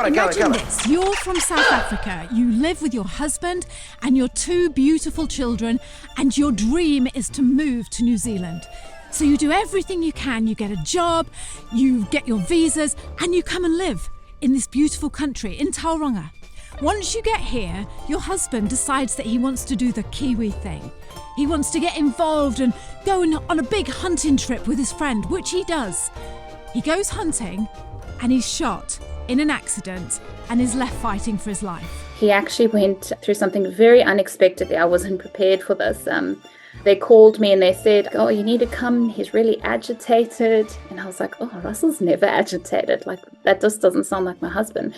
Imagine this, you're from South Africa, you live with your husband and your two beautiful children, and your dream is to move to New Zealand. So you do everything you can, you get a job, you get your visas, and you come and live in this beautiful country, in Tauranga. Once you get here, your husband decides that he wants to do the Kiwi thing. He wants to get involved and go on a big hunting trip with his friend, which he does. He goes hunting and he's shot in an accident and is left fighting for his life. He actually went through something very unexpectedly. I wasn't prepared for this. They called me and they said, "Oh, you need to come. He's really agitated." And I was like, "Oh, Russell's never agitated. Like, that just doesn't sound like my husband."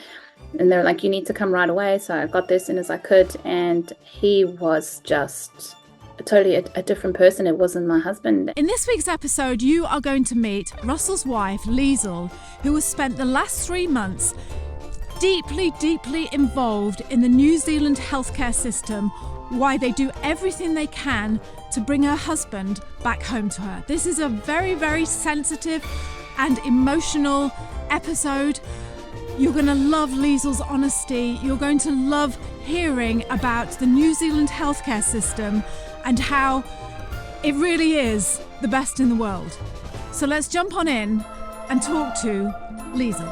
And they're like, "You need to come right away." So I got there as soon as I could. And he was just totally a different person. It wasn't my husband. In this week's episode, you are going to meet Russell's wife, Liezl, who has spent the last 3 months deeply involved in the New Zealand healthcare system, why they do everything they can to bring her husband back home to her. This is a very sensitive and emotional episode. You're going to love Liezl's honesty. You're going to love hearing about the New Zealand healthcare system and how it really is the best in the world. So let's jump on in and talk to Liezl.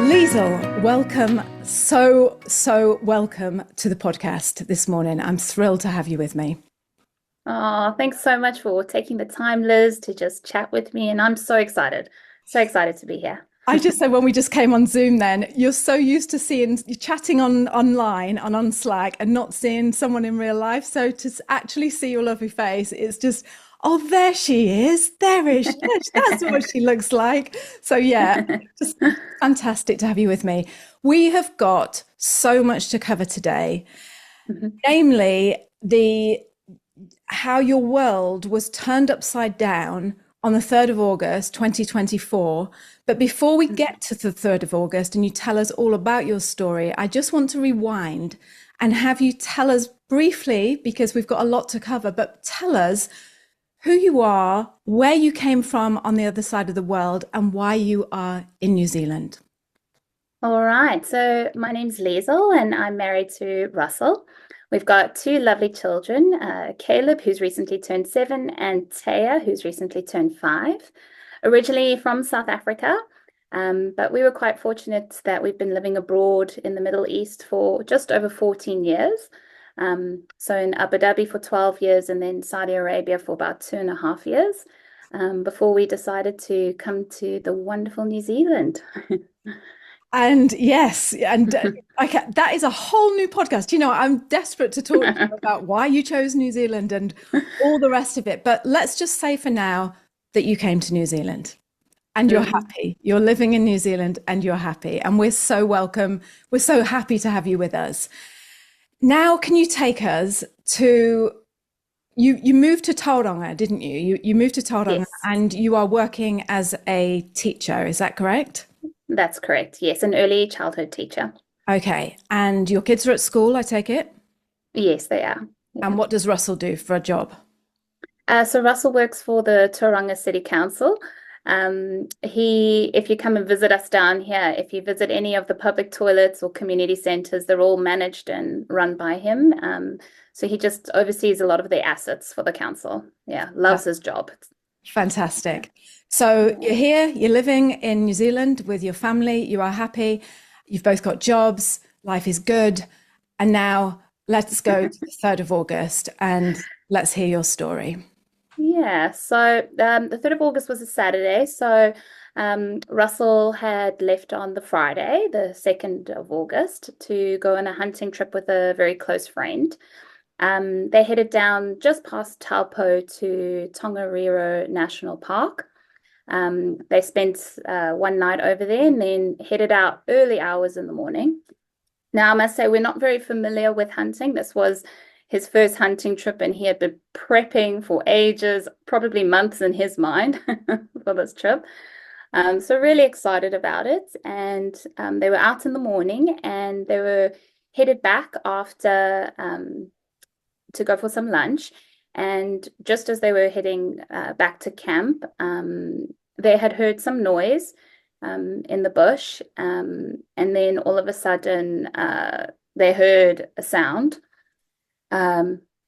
Liezl, welcome. So welcome to the podcast this morning. I'm thrilled to have you with me. Oh, thanks so much for taking the time, Liz, to just chat with me. And I'm so excited to be here. I just said when we just came on Zoom then, you're so used to seeing you chatting online and on Slack and not seeing someone in real life. So to actually see your lovely face, it's just, oh, there she is. There is she. That's what she looks like. So yeah, just fantastic to have you with me. We have got so much to cover today, namely how your world was turned upside down on the 3rd of August, 2024. But before we get to the 3rd of August and you tell us all about your story, I just want to rewind and have you tell us briefly, because we've got a lot to cover, but tell us who you are, where you came from on the other side of the world, and why you are in New Zealand. All right. So my name's Liezl and I'm married to Russell. We've got 2 lovely children, Caleb, who's recently turned 7, and Taya, who's recently turned 5. Originally from South Africa, but we were quite fortunate that we've been living abroad in the Middle East for just over 14 years. So in Abu Dhabi for 12 years and then Saudi Arabia for about 2.5 years before we decided to come to the wonderful New Zealand. And yes, and that is a whole new podcast. You know, I'm desperate to talk to you about why you chose New Zealand and all the rest of it. But let's just say for now that you came to New Zealand and you're happy. You're living in New Zealand and you're happy. And we're so welcome. We're so happy to have you with us. Now, can you take us to, you moved to Tauranga, didn't you? You moved to Tauranga, yes. And you are working as a teacher. Is that correct? That's correct. Yes, an early childhood teacher. Okay. And your kids are at school, I take it? Yes, they are. Yeah. And what does Russell do for a job? So Russell works for the Tauranga City Council. If you come and visit us down here, if you visit any of the public toilets or community centres, they're all managed and run by him. So he just oversees a lot of the assets for the council. Yeah, loves his job. Fantastic. So you're here, you're living in New Zealand with your family, you are happy, you've both got jobs, life is good. And now let's go to the 3rd of August and let's hear your story. Yeah, so the 3rd of August was a Saturday. So Russell had left on the Friday, the 2nd of August, to go on a hunting trip with a very close friend. They headed down just past Taupo to Tongariro National Park. They spent one night over there and then headed out early hours in the morning. Now, I must say, we're not very familiar with hunting. This was his first hunting trip and he had been prepping for ages, probably months in his mind for this trip. So really excited about it. And they were out in the morning and they were headed back after to go for some lunch. And just as they were heading back to camp, they had heard some noise in the bush. And then all of a sudden, they heard a sound.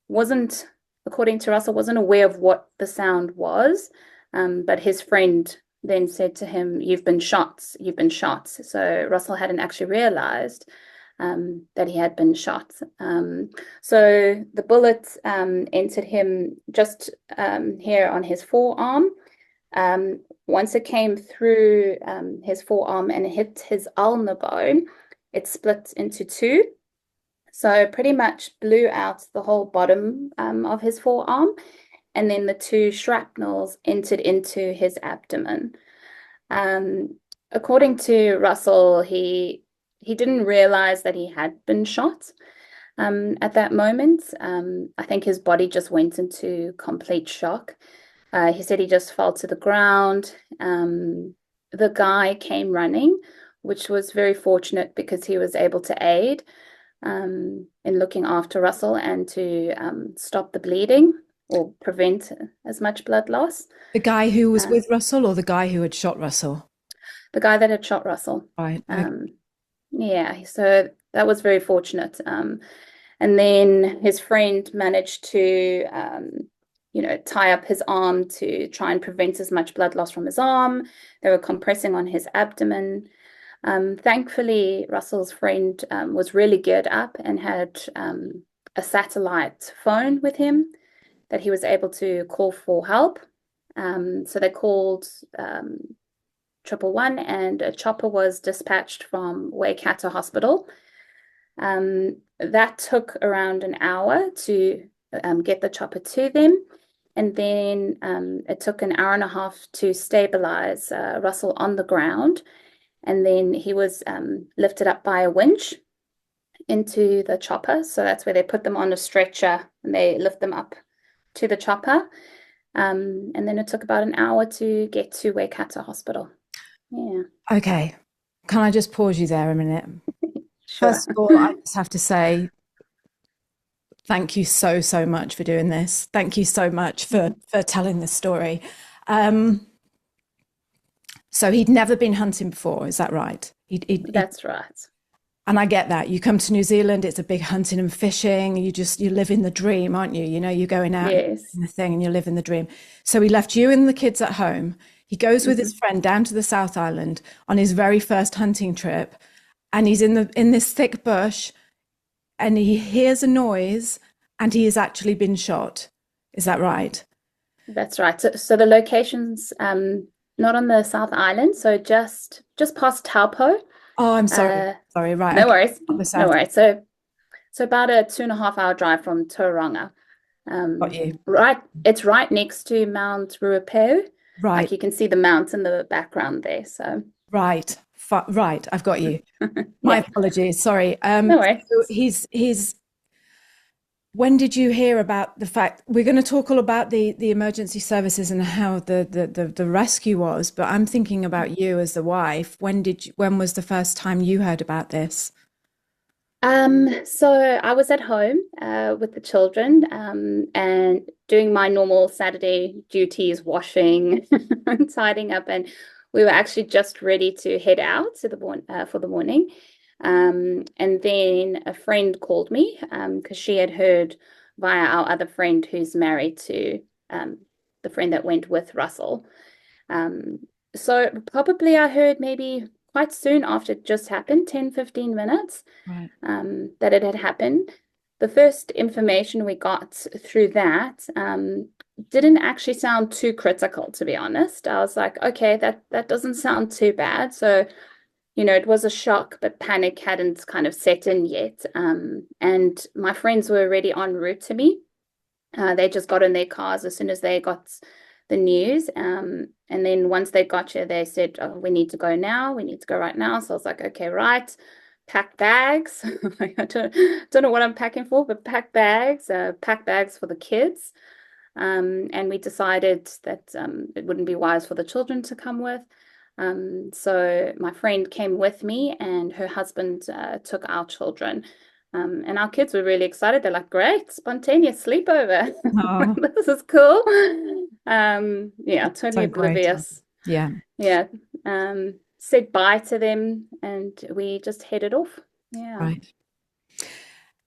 Wasn't, according to Russell, wasn't aware of what the sound was. But his friend then said to him, "You've been shot. You've been shot." So Russell hadn't actually realized that he had been shot. So the bullet entered him just here on his forearm. Once it came through his forearm and hit his ulnar bone, it split into two. So pretty much blew out the whole bottom of his forearm, and then the two shrapnels entered into his abdomen. According to Russell, he didn't realize that he had been shot at that moment. I think his body just went into complete shock. He said he just fell to the ground. The guy came running, which was very fortunate because he was able to aid in looking after Russell and to stop the bleeding or prevent as much blood loss. The guy who was with Russell, or the guy who had shot Russell? The guy that had shot Russell. Right. Yeah, so that was very fortunate. And then his friend managed to, tie up his arm to try and prevent as much blood loss from his arm. They were compressing on his abdomen. Thankfully, Russell's friend was really geared up and had a satellite phone with him that he was able to call for help. So they called 111, and a chopper was dispatched from Waikato Hospital. That took around an hour to get the chopper to them. And then it took an hour and a half to stabilize Russell on the ground. And then he was lifted up by a winch into the chopper. So that's where they put them on a stretcher and they lift them up to the chopper. And then it took about an hour to get to Waikato Hospital. Yeah. Okay. Can I just pause you there a minute? Sure. First of all, I just have to say thank you so, so much for doing this. Thank you so much for telling this story. So he'd never been hunting before, is that right? That's right. And I get that. You come to New Zealand, it's a big hunting and fishing. You live in the dream, aren't you? You're going out Yes. and the thing and you live in the dream. So he left you and the kids at home. He goes with his friend down to the South Island on his very first hunting trip. And he's in this thick bush and he hears a noise and he has actually been shot. Is that right? That's right. So the location's not on the South Island, so just past Taupo. Oh, I'm sorry. Sorry, right. No Okay. worries. No worries. So about a 2.5 hour drive from Tauranga. Got you. Right. It's right next to Mount Ruapehu. Right. Like you can see the mount in the background there. So right. Right. I've got you. My apologies. Sorry. No worries. So he's when did you hear about the fact we're going to talk all about the emergency services and how the rescue was, but I'm thinking about you as the wife. When was the first time you heard about this? So I was at home with the children and doing my normal Saturday duties, washing and tidying up, and we were actually just ready to head out to for the morning. And then a friend called me because she had heard via our other friend who's married to the friend that went with Russell. So probably I heard maybe quite soon after it just happened, 10-15 minutes, Right. that it had happened. The first information we got through that didn't actually sound too critical, to be honest. I was like, okay, that doesn't sound too bad. So it was a shock, but panic hadn't kind of set in yet. And my friends were already en route to me. They just got in their cars as soon as they got the news. And then once they got here, they said, oh, we need to go now. We need to go right now. So I was like, okay, right. Pack bags. I don't know what I'm packing for, but pack bags for the kids. And we decided that it wouldn't be wise for the children to come with. So my friend came with me and her husband took our children And our kids were really excited. They're like, great, spontaneous sleepover. Oh, This is cool. Yeah, totally so great. oblivious. Yeah. Yeah. Said bye to them and we just headed off. Yeah. Right.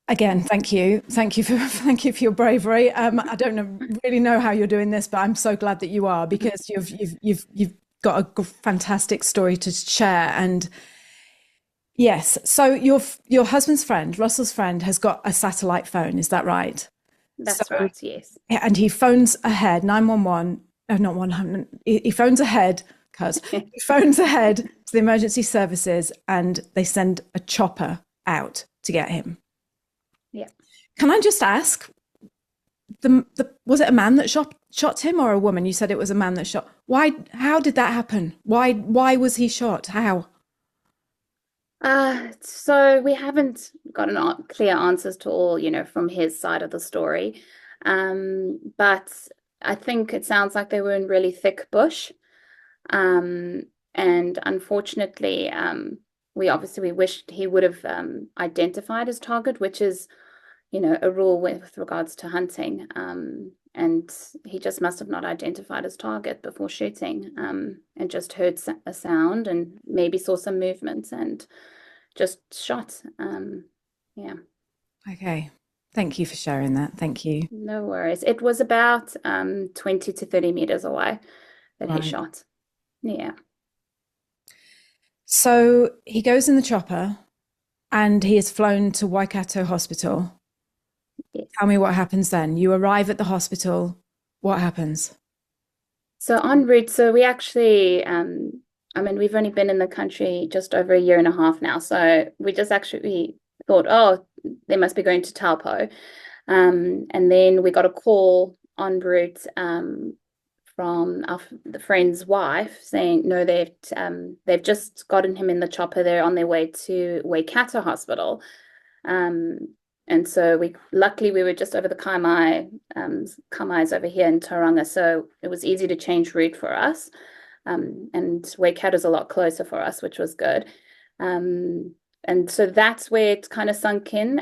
Again, thank you. Thank you for thank you for your bravery. I don't really know how you're doing this, but I'm so glad that you are, because you've got a fantastic story to share. And yes, so your husband's friend, Russell's friend, has got a satellite phone. Is that right? So That's right. Yes. and he phones ahead 911. Oh, not 100. He phones ahead because he phones ahead to the emergency services, and they send a chopper out to get him. Yeah. Can I just ask, was it a man that shot him, or a woman? You said it was a man that shot. Why? How did that happen? Why was he shot? How? So we haven't gotten clear answers to all, from his side of the story. But I think it sounds like they were in really thick bush. Um, and unfortunately, we wished he would have identified his target, which is, a rule with regards to hunting. And he just must have not identified his target before shooting, and just heard a sound and maybe saw some movement and just shot. Yeah, Okay. Thank you for sharing that. Thank you. no worries. It was about 20 to 30 meters away that he Right. shot. Yeah. So he goes in the chopper and he is flown to Waikato Hospital. Yes. Tell me what happens then. You arrive at the hospital. What happens? So en route, so we actually, we've only been in the country just over a year and a half now. So we just actually thought, oh, they must be going to Taupo. And then we got a call en route from the friend's wife saying, no, they've just gotten him in the chopper. They're on their way to Waikato Hospital. And so luckily we were just over the Kaimai. Kaimai is over here in Tauranga, so it was easy to change route for us. And Waikato's a lot closer for us, which was good. And so that's where it kind of sunk in,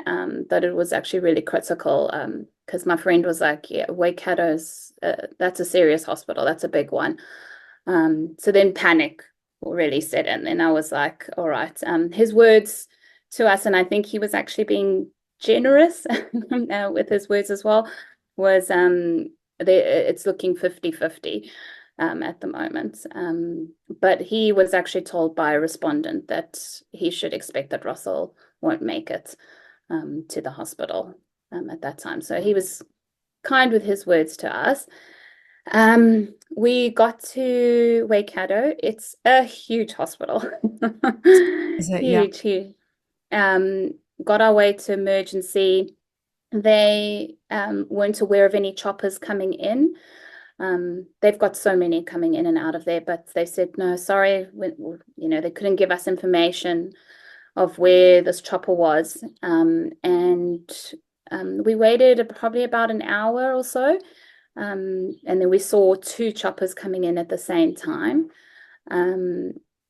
that it was actually really critical. Because my friend was like, yeah, Waikato's, that's a serious hospital. That's a big one. So then panic really set in. And I was like, all right. His words to us, and I think he was actually being generous with his words as well, was it's looking 50-50 at the moment. But he was actually told by a respondent that he should expect that Russell won't make it to the hospital at that time. So he was kind with his words to us. We got to Waikato. It's a huge hospital. Is it? Yeah. Huge, huge. Got our way to emergency. They weren't aware of any choppers coming in. They've got so many coming in and out of there, but they said, no, sorry, they couldn't give us information of where this chopper was. And we waited probably about an hour or so. And then we saw two choppers coming in at the same time.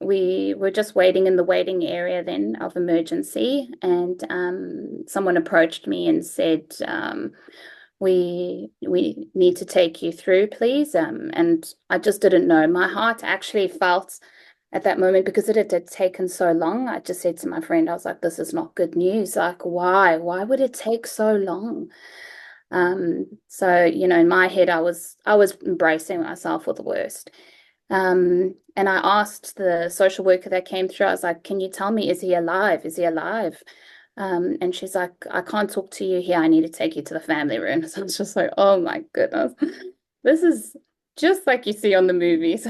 We were just waiting in the waiting area then of emergency, and someone approached me and said, we need to take you through, please. And I just didn't know. My heart actually felt at that moment, because it had taken so long. I just said to my friend, I was like, this is not good news. Like, why? Why would it take so long? So, in my head, I was embracing myself for the worst. And I asked the social worker that came through, I was like, can you tell me, is he alive? Is he alive? And she's like, I can't talk to you here. I need to take you to the family room. So I was just like, oh my goodness, this is just like you see on the movies.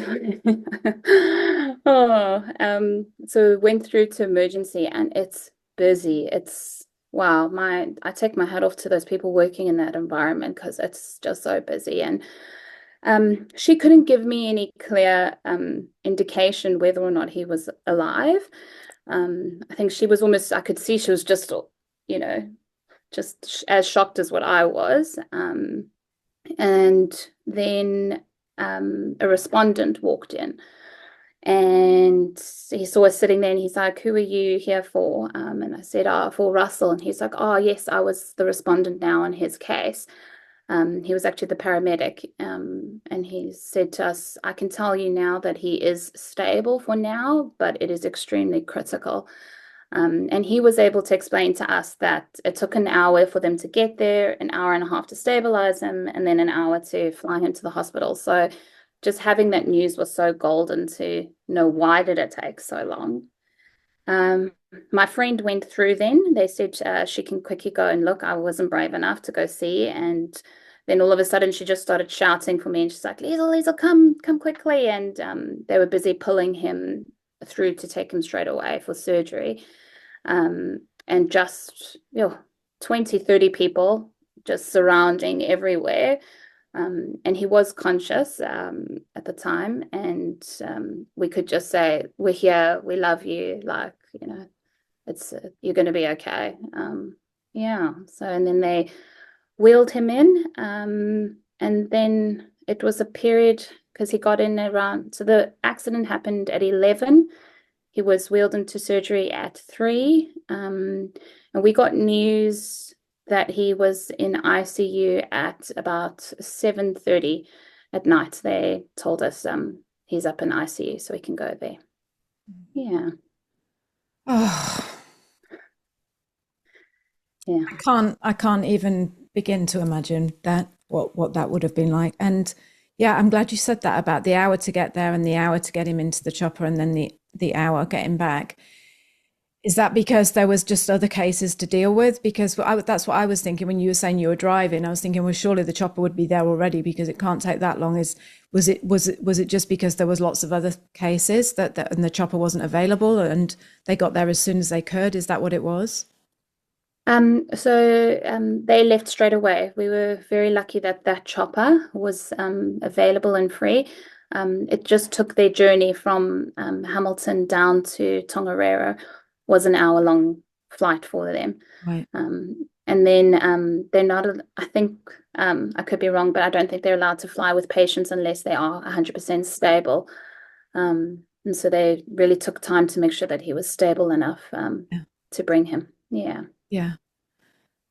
So went through to emergency, and it's busy. It's wow, I take my hat off to those people working in that environment, because it's just so busy. And she couldn't give me any clear indication whether or not he was alive. I think she was I could see she was just, just as shocked as what I was. And then a respondent walked in, And he saw us sitting there and he's like, "Who are you here for?" And I said, "Oh, for Russell." And he's like, "Oh, yes, I was the respondent now in his case." He was actually the paramedic. And he said to us, "I can tell you now that he is stable for now, but it is extremely critical." And he was able to explain to us that it took an hour for them to get there, an hour and a half to stabilize him, and then an hour to fly him to the hospital. So just having that news was so golden to know why did it take so long. Um, my friend went through then. They said she can quickly go and look. I wasn't brave enough to go see. And then all of a sudden she just started shouting for me and she's like, "Liezl, Liezl, come quickly." And they were busy pulling him through to take him straight away for surgery. And just, 20, 30 people just surrounding everywhere. And he was conscious at the time, and we could just say, "We're here, we love you, like, it's you're going to be okay." Yeah. So, and then they wheeled him in, and then it was a period because he got in around. So the accident happened at 11. He was wheeled into surgery at 3, and we got news that he was in ICU at about 7:30 at night. They told us he's up in ICU, so we can go there. Yeah, Oh, yeah. I can't even begin to imagine that what that would have been like. And yeah, I'm glad you said that about the hour to get there and the hour to get him into the chopper and then the hour getting back. Is that because there was just other cases to deal with? Because that's what I was thinking when you were saying you were driving. I was thinking, well, surely the chopper would be there already because it can't take that long. Was it just because there was lots of other cases that and the chopper wasn't available and they got there as soon as they could? Is that what it was? So they left straight away. We were very lucky that that chopper was available and free. It just took their journey from Hamilton down to Tongariro was an hour-long flight for them. Right. And then they're not, I think, I could be wrong, but I don't think they're allowed to fly with patients unless they are 100% stable. And so they really took time to make sure that he was stable enough Yeah. to bring him. Yeah. Yeah.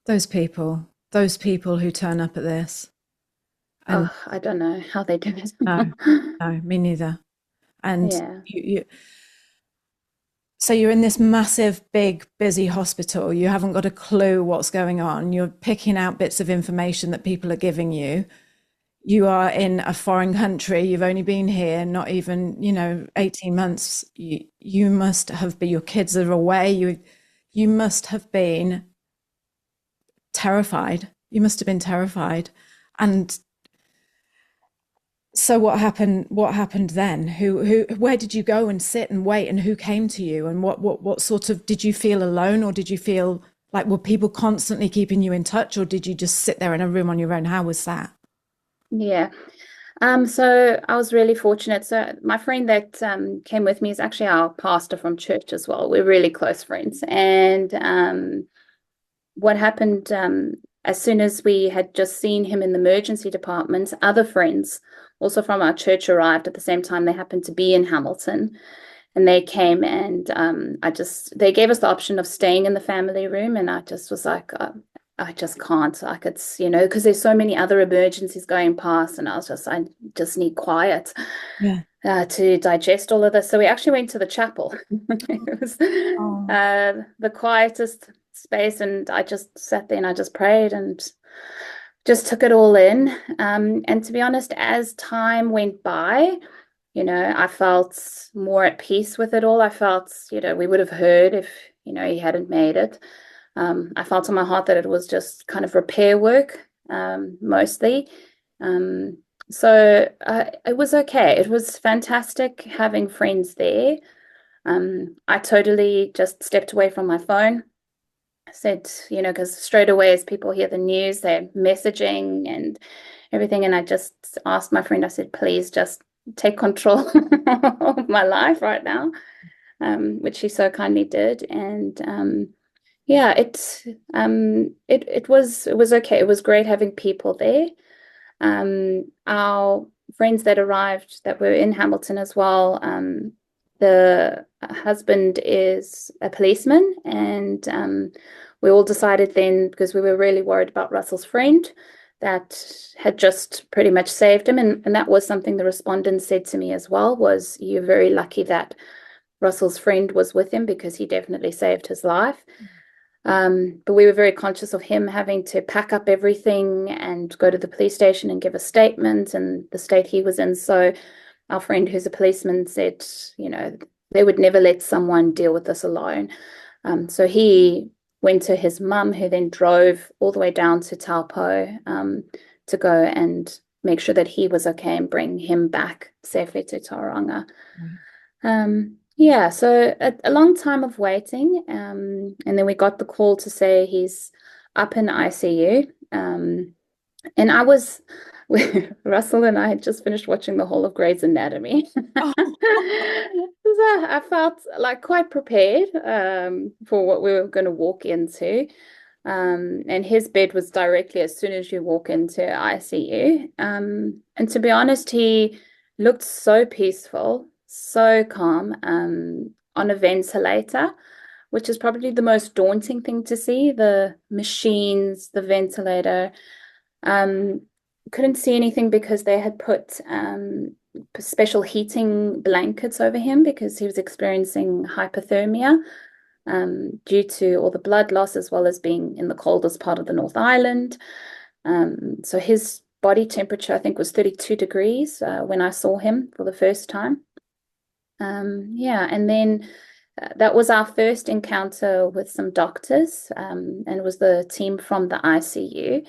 Those people who turn up at this. And Oh, I don't know how they do it. no, me neither. And Yeah. so you're in this massive, big, busy hospital. You haven't got a clue what's going on. You're picking out bits of information that people are giving you. You are in a foreign country. You've only been here not even, 18 months. You must have been, your kids are away. You must have been terrified. You must have been terrified. And so what happened then? Where did you go and sit and wait, and who came to you, and what sort of, did you feel alone, or did you feel like, were people constantly keeping you in touch, or did you just sit there in a room on your own? How was that? Yeah. So I was really fortunate. So my friend that came with me is actually our pastor from church as well. We're really close friends. And what happened as soon as we had just seen him in the emergency department, other friends also from our church arrived at the same time. They happened to be in Hamilton, and they came and they gave us the option of staying in the family room, and I just was like, I just can't. Like, it's, because there's so many other emergencies going past, and I just need quiet Yeah. to digest all of this. So we actually went to the chapel. It was Oh. the quietest space, and I just sat there and I just prayed and just took it all in. And to be honest, as time went by, I felt more at peace with it all. I felt, we would have heard if, he hadn't made it. I felt in my heart that it was just kind of repair work, mostly. So it was okay. It was fantastic having friends there. I totally just stepped away from my phone. I said, because straight away as people hear the news, they're messaging and everything. And I just asked my friend, I said, please just take control of my life right now, which she so kindly did. And yeah, it was okay. It was great having people there. Our friends that arrived that were in Hamilton as well, the husband is a policeman, and we all decided then, because we were really worried about Russell's friend that had just pretty much saved him, and that was something the respondent said to me as well, was you're very lucky that Russell's friend was with him because he definitely saved his life. But we were very conscious of him having to pack up everything and go to the police station and give a statement and the state he was in. So our friend who's a policeman said, they would never let someone deal with this alone. So he went to his mum, who then drove all the way down to Taupo to go and make sure that he was okay and bring him back safely to Tauranga. Yeah, so a long time of waiting, and then we got the call to say he's up in ICU. And Russell and I had just finished watching the whole of Grey's Anatomy. Oh. So I felt like quite prepared for what we were going to walk into. And his bed was directly as soon as you walk into ICU. And to be honest, he looked so peaceful, so calm, on a ventilator, which is probably the most daunting thing to see, the machines, the ventilator. Couldn't see anything because they had put special heating blankets over him because he was experiencing hypothermia due to all the blood loss, as well as being in the coldest part of the North Island. So his body temperature, I think, was 32 degrees when I saw him for the first time. Yeah, and then that was our first encounter with some doctors, and it was the team from the ICU.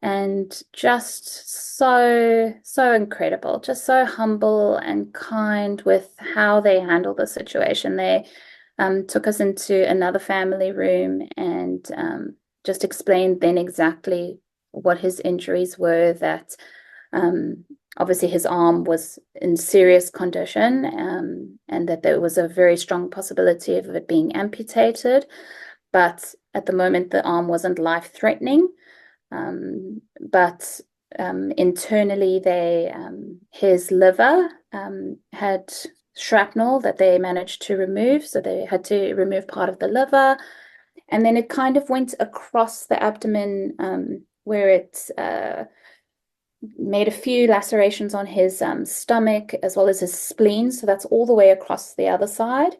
And just so incredible, just so humble and kind with how they handled the situation. They took us into another family room and just explained then exactly what his injuries were, that obviously his arm was in serious condition, and that there was a very strong possibility of it being amputated. But at the moment, the arm wasn't life-threatening. But internally, his liver had shrapnel that they managed to remove. So they had to remove part of the liver. And then it kind of went across the abdomen, where it made a few lacerations on his stomach as well as his spleen. So that's all the way across the other side.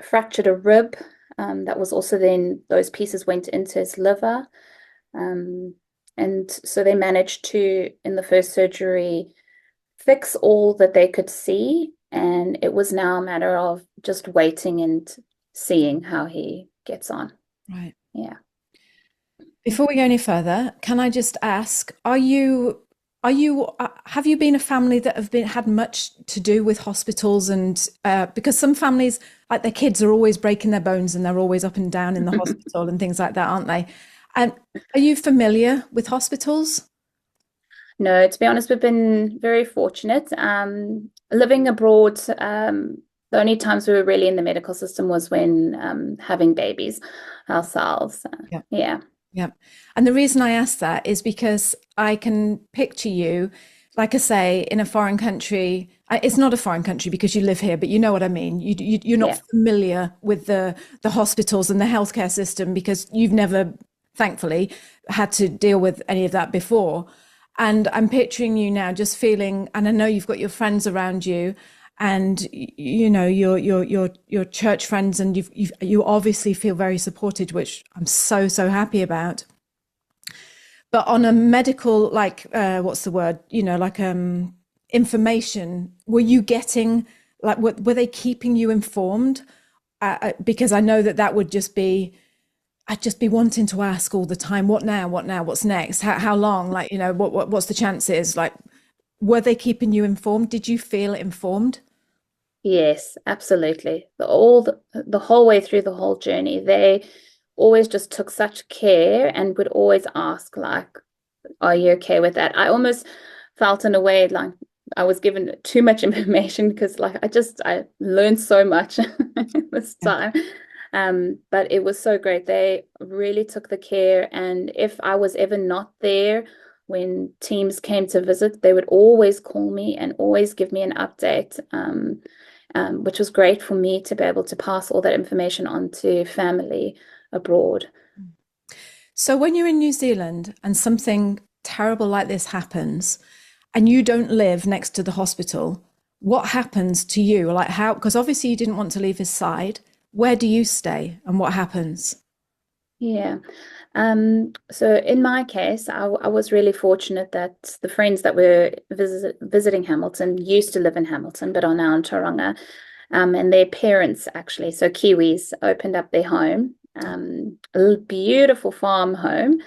Fractured a rib. That was also then, those pieces went into his liver. And so they managed to, in the first surgery, fix all that they could see. And it was now a matter of just waiting and seeing how he gets on. Right. Yeah. Before we go any further, can I just ask, have you been a family that have had much to do with hospitals? And because some families, like their kids are always breaking their bones and they're always up and down in the hospital and things like that, aren't they? And are you familiar with hospitals? No, to be honest, we've been very fortunate. Living abroad, the only times we were really in the medical system was when having babies ourselves. Yeah. Yeah. And the reason I ask that is because I can picture you, like I say, in a foreign country. It's not a foreign country because you live here, but you know what I mean. You're not familiar with the hospitals and the healthcare system because you've never, thankfully, had to deal with any of that before. And I'm picturing you now just feeling, and I know you've got your friends around you and your church friends, and you obviously feel very supported, which I'm so happy about. But on a medical, like what's the word, information, were you getting, like, were they keeping you informed? Because I know that would just be, I'd just be wanting to ask all the time, what now, what's next, how long, like, what's the chances, like, were they keeping you informed? Did you feel informed? Yes, absolutely. The whole way through the whole journey, they always just took such care and would always ask, like, are you okay with that? I almost felt in a way like I was given too much information because, like, I learned so much this time. But it was so great. They really took the care, and if I was ever not there when teams came to visit, they would always call me and always give me an update. which was great for me to be able to pass all that information on to family abroad. So when you're in New Zealand and something terrible like this happens and you don't live next to the hospital, what happens to you? Like how, because obviously you didn't want to leave his side. Where do you stay and what happens? Yeah. So in my case, I was really fortunate that the friends that were visiting Hamilton used to live in Hamilton, but are now in Tauranga. And their parents actually, so Kiwis, opened up their home, a beautiful farm home.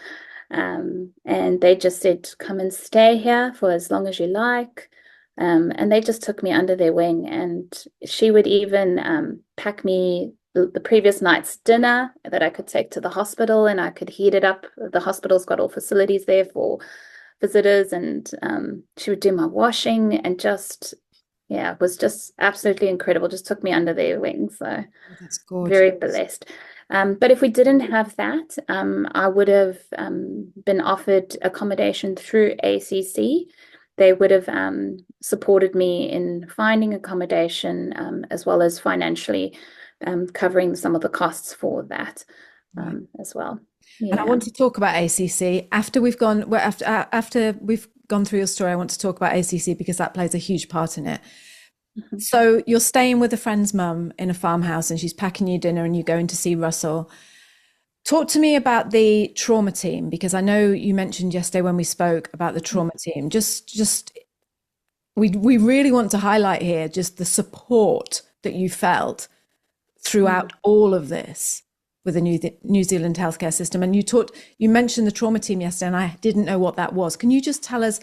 And they just said, come and stay here for as long as you like. And they just took me under their wing, and she would even pack me the previous night's dinner that I could take to the hospital, and I could heat it up. The hospital's got all facilities there for visitors, and she would do my washing, and just, yeah, it was just absolutely incredible. Just took me under their wing. So That's gorgeous. very blessed. But if we didn't have that, I would have been offered accommodation through ACC. They would have supported me in finding accommodation, as well as financially covering some of the costs for that as well. Yeah. And I want to talk about ACC after we've gone. Well, after we've gone through your story, I want to talk about ACC because that plays a huge part in it. Mm-hmm. So you're staying with a friend's mum in a farmhouse, and she's packing you dinner, and you're going to see Russell. Talk to me about the trauma team, because I know you mentioned yesterday when we spoke about the trauma team. We really want to highlight here just the support that you felt throughout all of this with the New Zealand healthcare system. And you mentioned the trauma team yesterday, and I didn't know what that was. Can you just tell us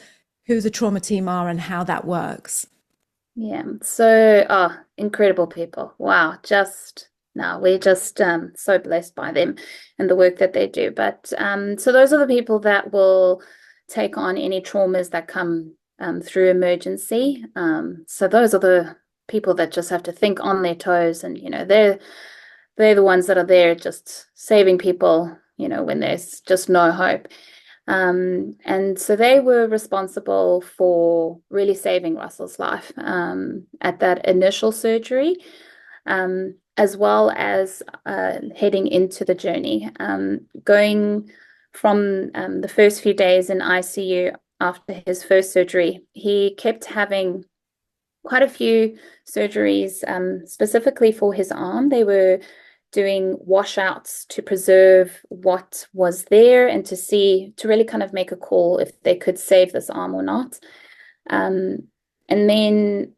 who the trauma team are and how that works? Yeah, so incredible people. Wow, we're just so blessed by them and the work that they do. But so those are the people that will take on any traumas that come through emergency. So those are the people that just have to think on their toes, and they're the ones that are there just saving people, when there's just no hope. And so they were responsible for really saving Russell's life at that initial surgery, as well as heading into the journey, going from the first few days in ICU after his first surgery. He kept having quite a few surgeries, specifically for his arm. They were doing washouts to preserve what was there and to really kind of make a call if they could save this arm or not. And then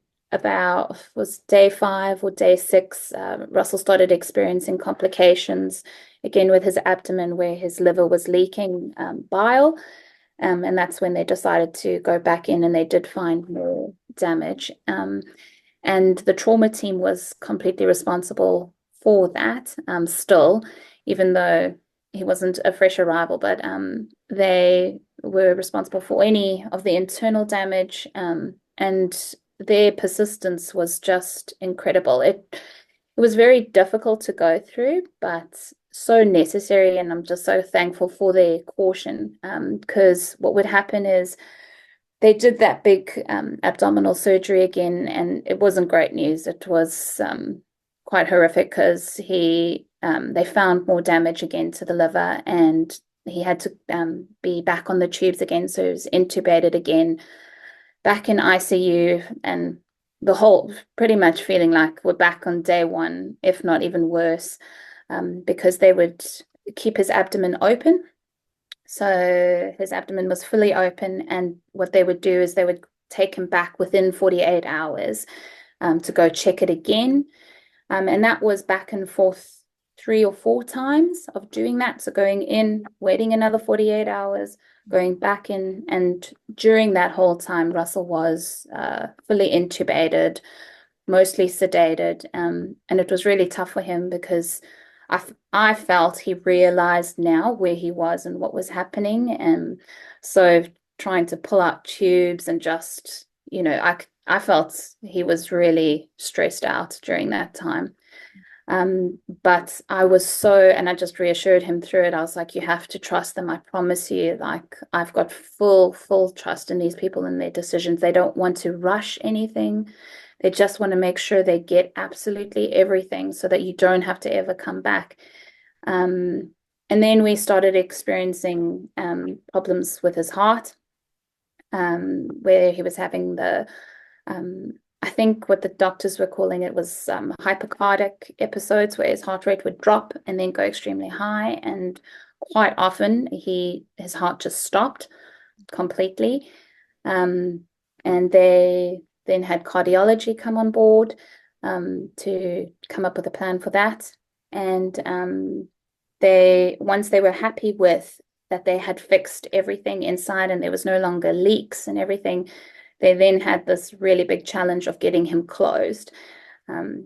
was day 5 or day 6, Russell started experiencing complications again with his abdomen, where his liver was leaking bile. And that's when they decided to go back in, and they did find more damage. And the trauma team was completely responsible for that, still, even though he wasn't a fresh arrival, but they were responsible for any of the internal damage, and their persistence was just incredible. It was very difficult to go through, but so necessary, and I'm just so thankful for their caution, because what would happen is they did that big abdominal surgery again, and it wasn't great news. It was quite horrific, because they found more damage again to the liver, and he had to be back on the tubes again. So he was intubated again, back in ICU, and the whole pretty much feeling like we're back on day 1, if not even worse, because they would keep his abdomen open. So his abdomen was fully open, and what they would do is they would take him back within 48 hours to go check it again. And that was back and forth 3 or 4 times of doing that. So going in, waiting another 48 hours, going back in. And during that whole time, Russell was fully intubated, mostly sedated. And it was really tough for him, because I felt he realized now where he was and what was happening. And so trying to pull out tubes and just, I felt he was really stressed out during that time. But I was and I just reassured him through it. I was like, you have to trust them. I promise you, like, I've got full trust in these people and their decisions. They don't want to rush anything. They just want to make sure they get absolutely everything so that you don't have to ever come back. And then we started experiencing problems with his heart, where he was having I think what the doctors were calling it was hypercardic episodes, where his heart rate would drop and then go extremely high. And quite often his heart just stopped completely. And they then had cardiology come on board to come up with a plan for that. And once they were happy with that, they had fixed everything inside and there was no longer leaks and everything, they then had this really big challenge of getting him closed.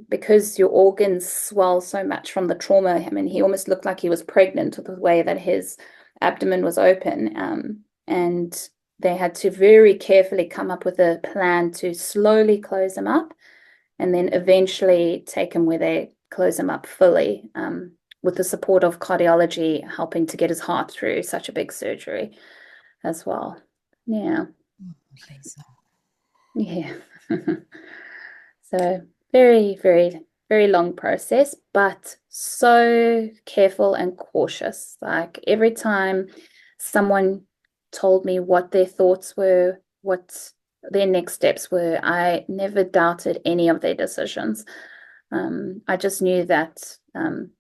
Because your organs swell so much from the trauma. I mean, he almost looked like he was pregnant with the way that his abdomen was open. And they had to very carefully come up with a plan to slowly close him up and then eventually take him where they close him up fully, with the support of cardiology helping to get his heart through such a big surgery as well. Yeah. Yeah. So very, very, very long process, but so careful and cautious. Like every time someone told me what their thoughts were, what their next steps were, I never doubted any of their decisions. I just knew that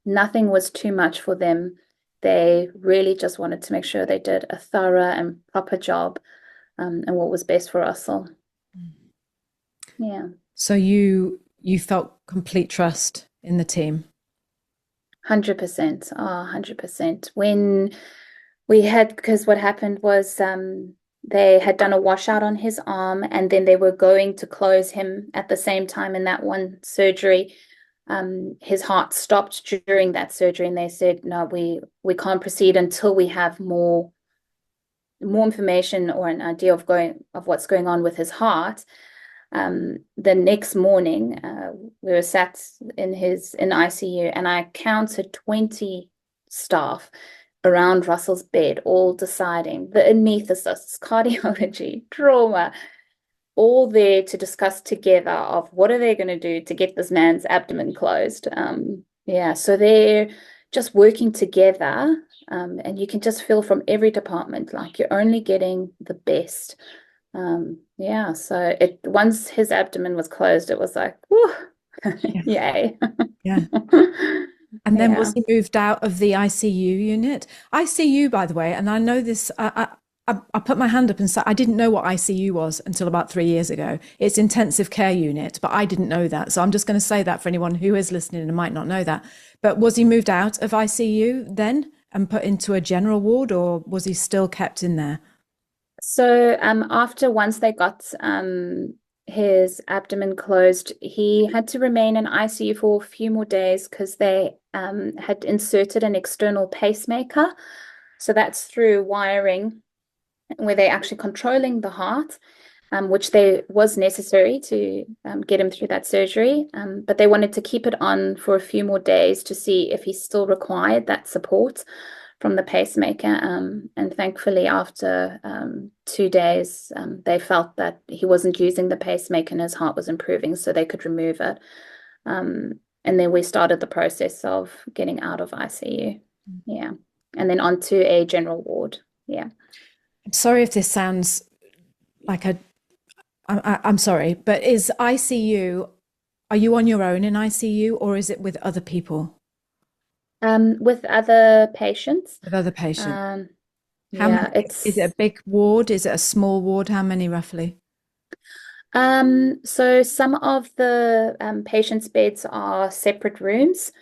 nothing was too much for them. They really just wanted to make sure they did a thorough and proper job, and what was best for Russell. Yeah. So you felt complete trust in the team? 100%. 100%. When we had, because what happened was they had done a washout on his arm and then they were going to close him at the same time in that one surgery. His heart stopped during that surgery and they said, no, we can't proceed until we have more information or an idea of what's going on with his heart. The next morning, we were sat in ICU and I counted 20 staff around Russell's bed, all deciding, the anesthetists, cardiology, trauma, all there to discuss together of what are they going to do to get this man's abdomen closed. So they're just working together, and you can just feel from every department like you're only getting the best. So once his abdomen was closed, it was like, whoo, yay. Yeah. And then was he moved out of the ICU unit? ICU, by the way, and I know this, I put my hand up and said, I didn't know what ICU was until about 3 years ago. It's intensive care unit, but I didn't know that. So I'm just going to say that for anyone who is listening and might not know that. But was he moved out of ICU then and put into a general ward, or was he still kept in there? So once they got his abdomen closed, he had to remain in ICU for a few more days because they had inserted an external pacemaker. So that's through wiring where they're actually controlling the heart, which was necessary to get him through that surgery. But they wanted to keep it on for a few more days to see if he still required that support from the pacemaker. And thankfully, after 2 days, they felt that he wasn't using the pacemaker and his heart was improving, so they could remove it. And then we started the process of getting out of ICU. Yeah. And then onto a general ward. Yeah. I'm sorry if this sounds like I'm sorry, but is ICU, are you on your own in ICU or is it with other people? With other patients. With other patients. How many, is it a big ward? Is it a small ward? How many roughly? So some of the patients' beds are separate rooms,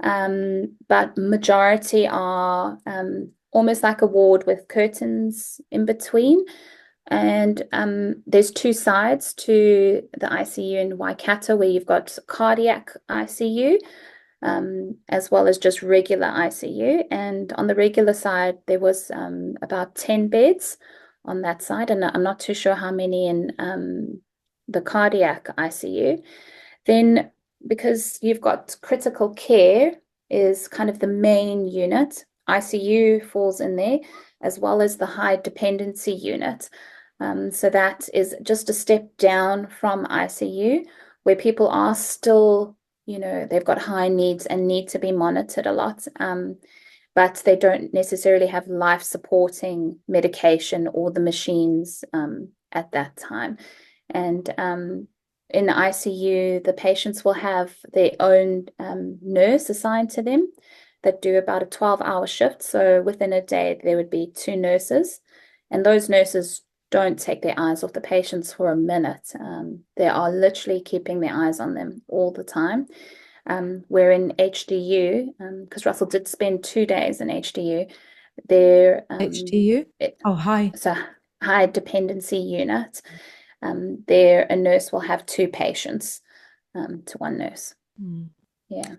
but majority are almost like a ward with curtains in between. And there's 2 sides to the ICU in Waikato, where you've got cardiac ICU, as well as just regular ICU. And on the regular side, there was about 10 beds on that side, and I'm not too sure how many in the cardiac ICU. Then, because you've got critical care is kind of the main unit, ICU falls in there, as well as the high dependency unit. So that is just a step down from ICU, where people are still, they've got high needs and need to be monitored a lot. But they don't necessarily have life supporting medication or the machines at that time. And in the ICU, the patients will have their own nurse assigned to them that do about a 12-hour shift. So within a day, there would be 2 nurses, and those nurses don't take their eyes off the patients for a minute. They are literally keeping their eyes on them all the time. Where in HDU, because Russell did spend 2 days in HDU, their HDU? Oh, hi. so high dependency unit, there a nurse will have 2 patients to 1 nurse. Yeah.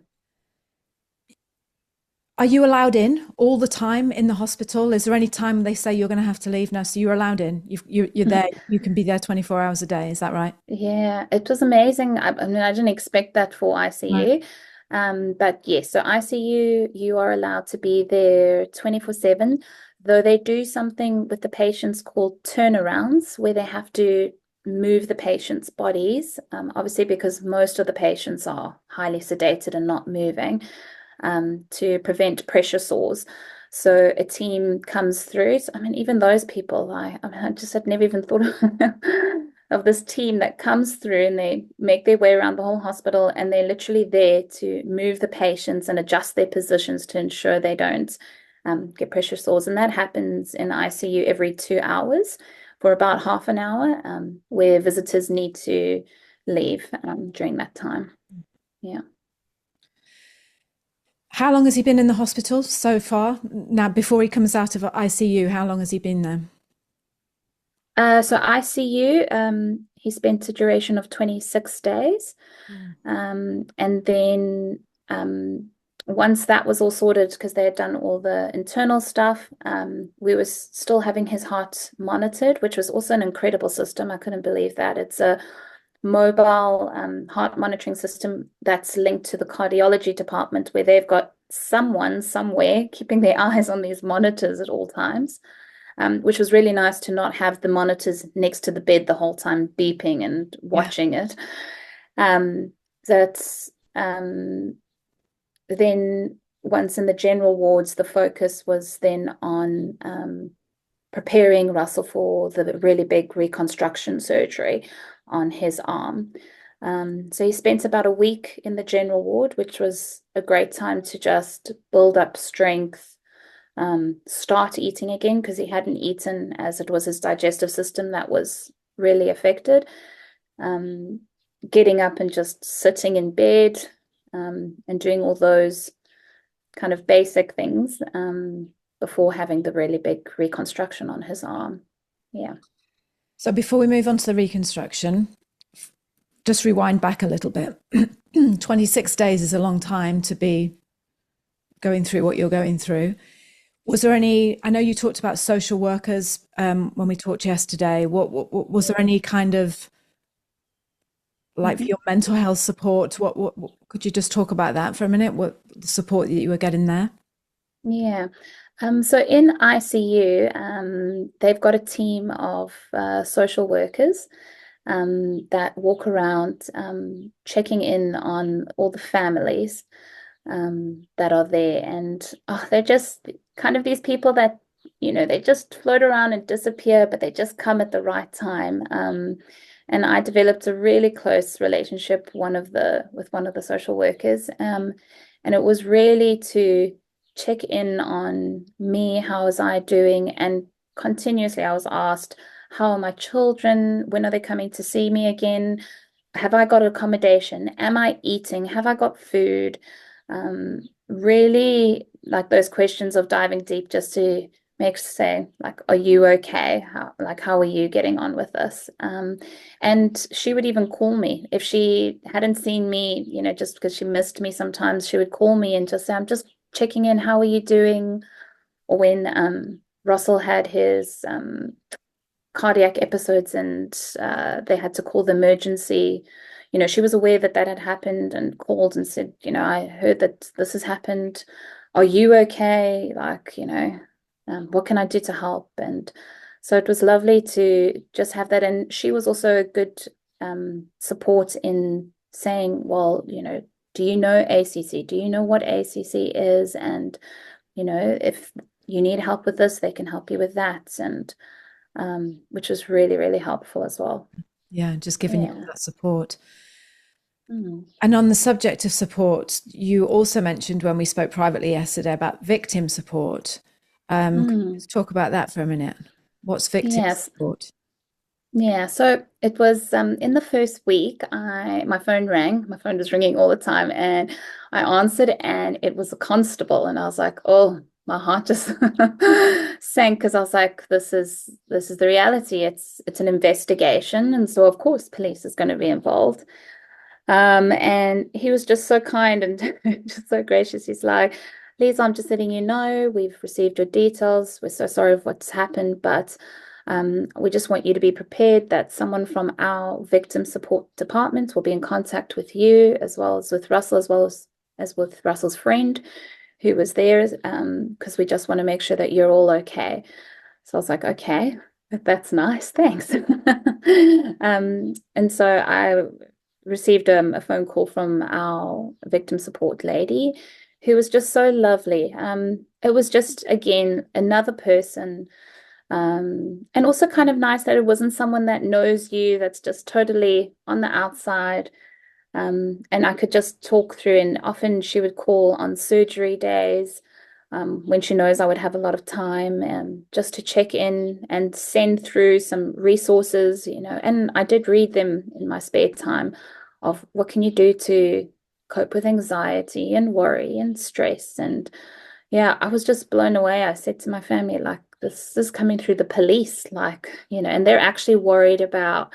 Are you allowed in all the time in the hospital? Is there any time they say you're going to have to leave now? So you're allowed in. You're there. You can be there 24 hours a day. Is that right? Yeah, it was amazing. I mean, I didn't expect that for ICU. But yes, so ICU, you are allowed to be there 24/7, though they do something with the patients called turnarounds, where they have to move the patient's bodies, obviously because most of the patients are highly sedated and not moving, to prevent pressure sores. So a team comes through. So, I mean, even those people, I just had never even thought of this team that comes through, and they make their way around the whole hospital, and they're literally there to move the patients and adjust their positions to ensure they don't get pressure sores. And that happens in ICU every 2 hours for about half an hour, where visitors need to leave during that time. Yeah. How long has he been in the hospital so far? Now, before he comes out of ICU, how long has he been there? So ICU, he spent a duration of 26 days. And then once that was all sorted, because they had done all the internal stuff, we were still having his heart monitored, which was also an incredible system. I couldn't believe that. It's a mobile heart monitoring system that's linked to the cardiology department, where they've got someone somewhere keeping their eyes on these monitors at all times, which was really nice to not have the monitors next to the bed the whole time beeping and watching it. Then once in the general wards, the focus was then on preparing Russell for the really big reconstruction surgery on his arm. So he spent about a week in the general ward, which was a great time to just build up strength, start eating again, because he hadn't eaten, as it was his digestive system that was really affected. Getting up and just sitting in bed, and doing all those kind of basic things before having the really big reconstruction on his arm. Yeah. So before we move on to the reconstruction, just rewind back a little bit. 26 days is a long time to be going through what you're going through. Was there any, I know you talked about social workers when we talked yesterday. What was there any kind of, like, for your mental health support? What could you just talk about that for a minute? What the support that you were getting there? Yeah. So in ICU, they've got a team of social workers that walk around checking in on all the families that are there. And they're just kind of these people that, they just float around and disappear, but they just come at the right time. And I developed a really close relationship with one of the social workers. And it was really to check in on me, how was I doing? And continuously I was asked, how are my children? When are they coming to see me again? Have I got accommodation? Am I eating? Have I got food? Really, like, those questions of diving deep, just to say, like, are you okay? How are you getting on with this? And she would even call me if she hadn't seen me, just because she missed me. Sometimes she would call me and just say, I'm just checking in, how are you doing? Or when Russell had his cardiac episodes and they had to call the emergency, she was aware that had happened and called and said, I heard that this has happened. Are you okay? Like, what can I do to help? And So it was lovely to just have that. And she was also a good support in saying, well, do you know ACC? Do you know what ACC is? And, if you need help with this, they can help you with that. And which was really, really helpful as well. Yeah, just giving you all Yeah. that support. Mm. And on the subject of support, you also mentioned when we spoke privately yesterday about victim support. Let's talk about that for a minute. What's victim Yes. support? Yeah, so it was in the first week, my phone rang. My phone was ringing all the time, and I answered, and it was a constable, and I was like, oh, my heart just sank because I was like, this is the reality. It's an investigation, and so of course police is going to be involved. And he was just so kind and just so gracious. He's like, Liz, I'm just letting you know we've received your details. We're so sorry for what's happened, but we just want you to be prepared that someone from our victim support department will be in contact with you, as well as with Russell, as well as with Russell's friend who was there, because we just want to make sure that you're all okay. So I was like, okay, that's nice, thanks. And so I received a phone call from our victim support lady who was just so lovely. It was just, again, another person. And also kind of nice that it wasn't someone that knows you, that's just totally on the outside. And I could just talk through, and often she would call on surgery days, when she knows I would have a lot of time, and just to check in and send through some resources, and I did read them in my spare time of what can you do to cope with anxiety and worry and stress. And yeah, I was just blown away. I said to my family, like, this is coming through the police, like, and they're actually worried about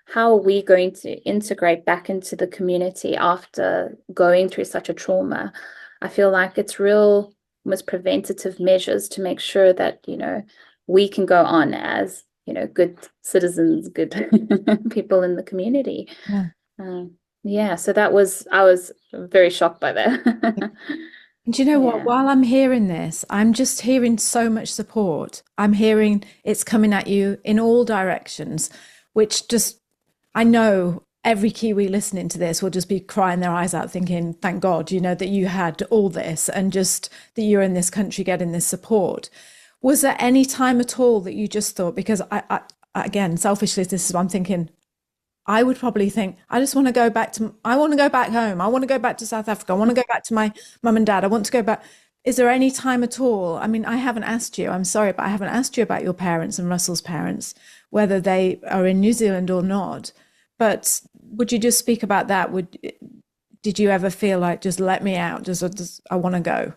how are we going to integrate back into the community after going through such a trauma. I feel like it's real almost preventative measures to make sure that, we can go on as, good citizens, good people in the community. Yeah. Yeah, so I was very shocked by that. And do you know what? Yeah. While I'm hearing this, I'm just hearing so much support. I'm hearing it's coming at you in all directions, which just, I know every Kiwi listening to this will just be crying their eyes out thinking, thank God, that you had all this and just that you're in this country getting this support. Was there any time at all that you just thought, because I again, selfishly, this is what I'm thinking, I would probably think, I want to go back home. I want to go back to South Africa. I want to go back to my mum and dad. I want to go back. Is there any time at all? I mean, I haven't asked you, I'm sorry, but I haven't asked you about your parents and Russell's parents, whether they are in New Zealand or not. But would you just speak about that? Did you ever feel like, just let me out? Just I want to go.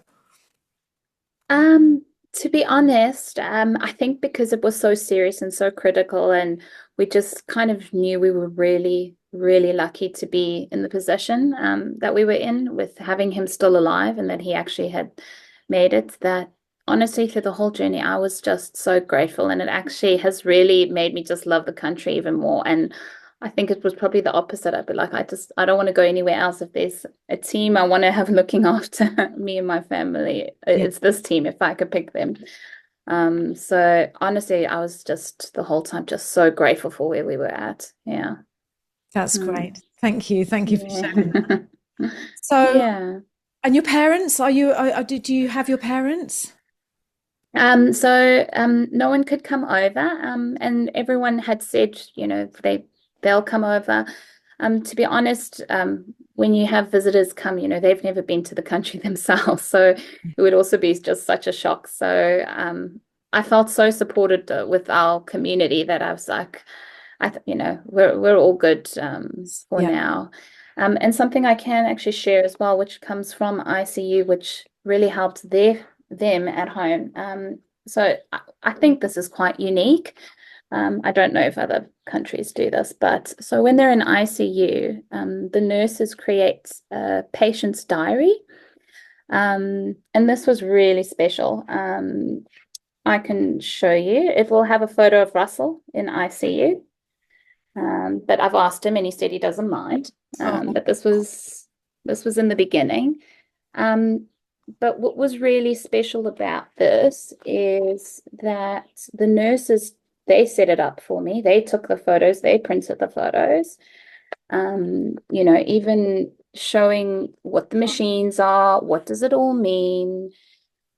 To be honest, I think because it was so serious and so critical, and we just kind of knew we were really, really lucky to be in the position that we were in, with having him still alive and that he actually had made it, that honestly, through the whole journey, I was just so grateful. And it actually has really made me just love the country even more. And I think it was probably the opposite. I'd be like, I don't want to go anywhere else. If there's a team I want to have looking after me and my family, it's this team if I could pick them. So honestly, I was just the whole time just so grateful for where we were at. Yeah. That's great. Thank you. Thank you for Yeah. sharing that. So, Yeah. and your parents, did you have your parents? So no one could come over, and everyone had said, they'll come over. To be honest, when you have visitors come, they've never been to the country themselves, so it would also be just such a shock. So I felt so supported with our community that I was like, we're all good for Yeah. now. And something I can actually share as well, which comes from ICU, which really helped them at home. So I think this is quite unique. I don't know if other countries do this, but so when they're in ICU, the nurses create a patient's diary. And this was really special. I can show you. It will have a photo of Russell in ICU. But I've asked him and he said he doesn't mind. But this was in the beginning. But what was really special about this is that the nurses they set it up for me. They took the photos, they printed the photos. You know, even showing what the machines are, what does it all mean?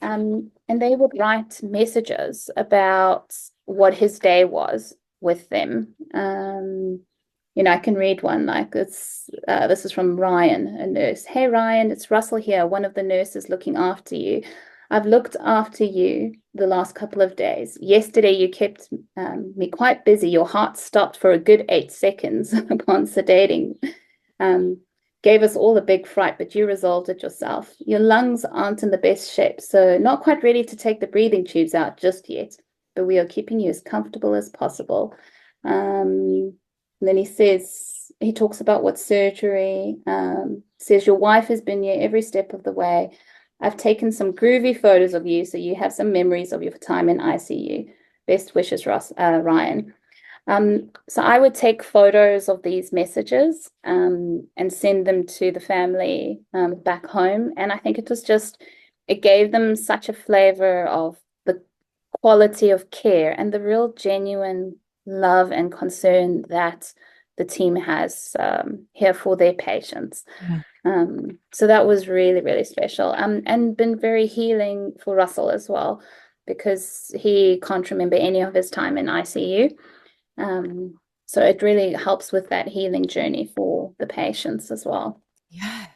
And they would write messages about what his day was with them. You know, I can read one like this is from Ryan, a nurse. Hey, Ryan, it's Russell here, one of the nurses looking after you. I've looked after you the last couple of days. Yesterday, you kept me quite busy. Your heart stopped for a good 8 seconds upon sedating. Gave us all a big fright, but you resolved it yourself. Your lungs aren't in the best shape, so not quite ready to take the breathing tubes out just yet, but we are keeping you as comfortable as possible. And then he talks about what surgery, says your wife has been here every step of the way. I've taken some groovy photos of you, so you have some memories of your time in ICU. Best wishes, Ryan. So I would take photos of these messages and send them to the family back home. And I think it gave them such a flavor of the quality of care and the real genuine love and concern that the team has here for their patients. Yeah. So that was really, really special and been very healing for Russell as well, because he can't remember any of his time in ICU. So it really helps with that healing journey for the patients as well. Yeah.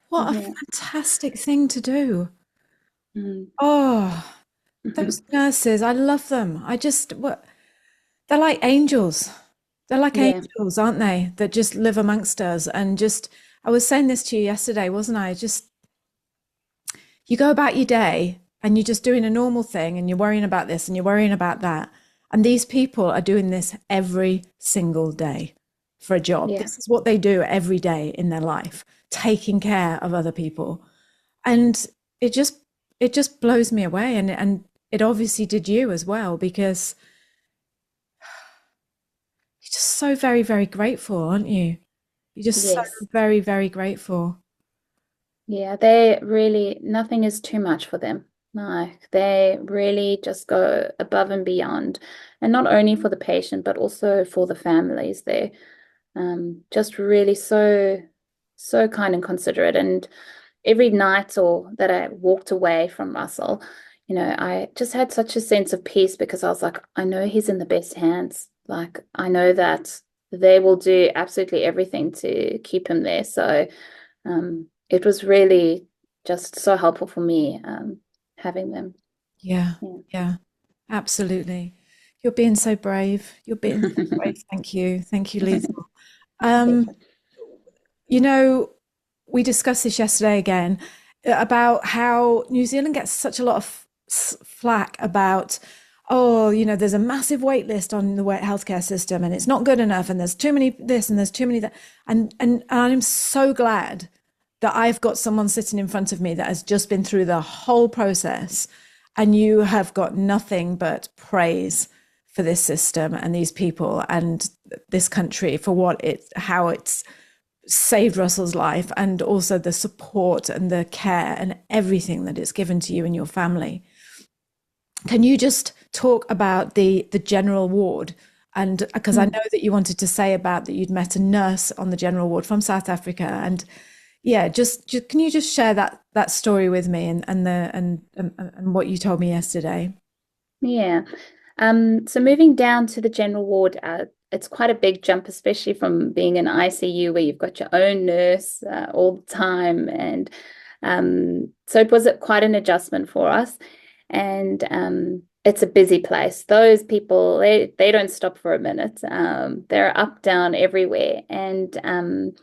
What a Yeah. fantastic thing to do. Mm. Oh, those nurses, I love them. They're like angels. They're like Yeah. angels, aren't they? That just live amongst us. And I was saying this to you yesterday, wasn't I? You go about your day and you're just doing a normal thing and you're worrying about this and you're worrying about that. And these people are doing this every single day for a job. Yeah. This is what they do every day in their life, taking care of other people. And it just blows me away. And it obviously did you as well, because you're just so very, very grateful, aren't you? You're just so Yes. very, very grateful. Yeah, they really, nothing is too much for them. Like they really just go above and beyond, and not only for the patient, but also for the families. They're just really so kind and considerate. And every night or that I walked away from Russell, you know, I just had such a sense of peace because I was like, I know he's in the best hands. Like I know that they will do absolutely everything to keep him there. So it was really just so helpful for me having them. Yeah, Yeah. yeah, absolutely. You're being so brave. You're being so brave. Thank you. Thank you, Liezl. Um, Pleasure. you know, we discussed this yesterday again about how New Zealand gets such a lot of flack about, oh, there's a massive wait list on the healthcare system and it's not good enough and there's too many this and there's too many that. And I'm so glad that I've got someone sitting in front of me that has just been through the whole process, and you have got nothing but praise for this system and these people and this country for how it's saved Russell's life, and also the support and the care and everything that it's given to you and your family. Can you just talk about the general ward? And because I know that you wanted to say about that you'd met a nurse on the general ward from South Africa, and yeah, just can you just share that story with me and what you told me yesterday? Yeah. So moving down to the general ward, it's quite a big jump, especially from being in ICU where you've got your own nurse all the time. And so it was quite an adjustment for us. And it's a busy place. Those people, they don't stop for a minute. They're up, down, everywhere. And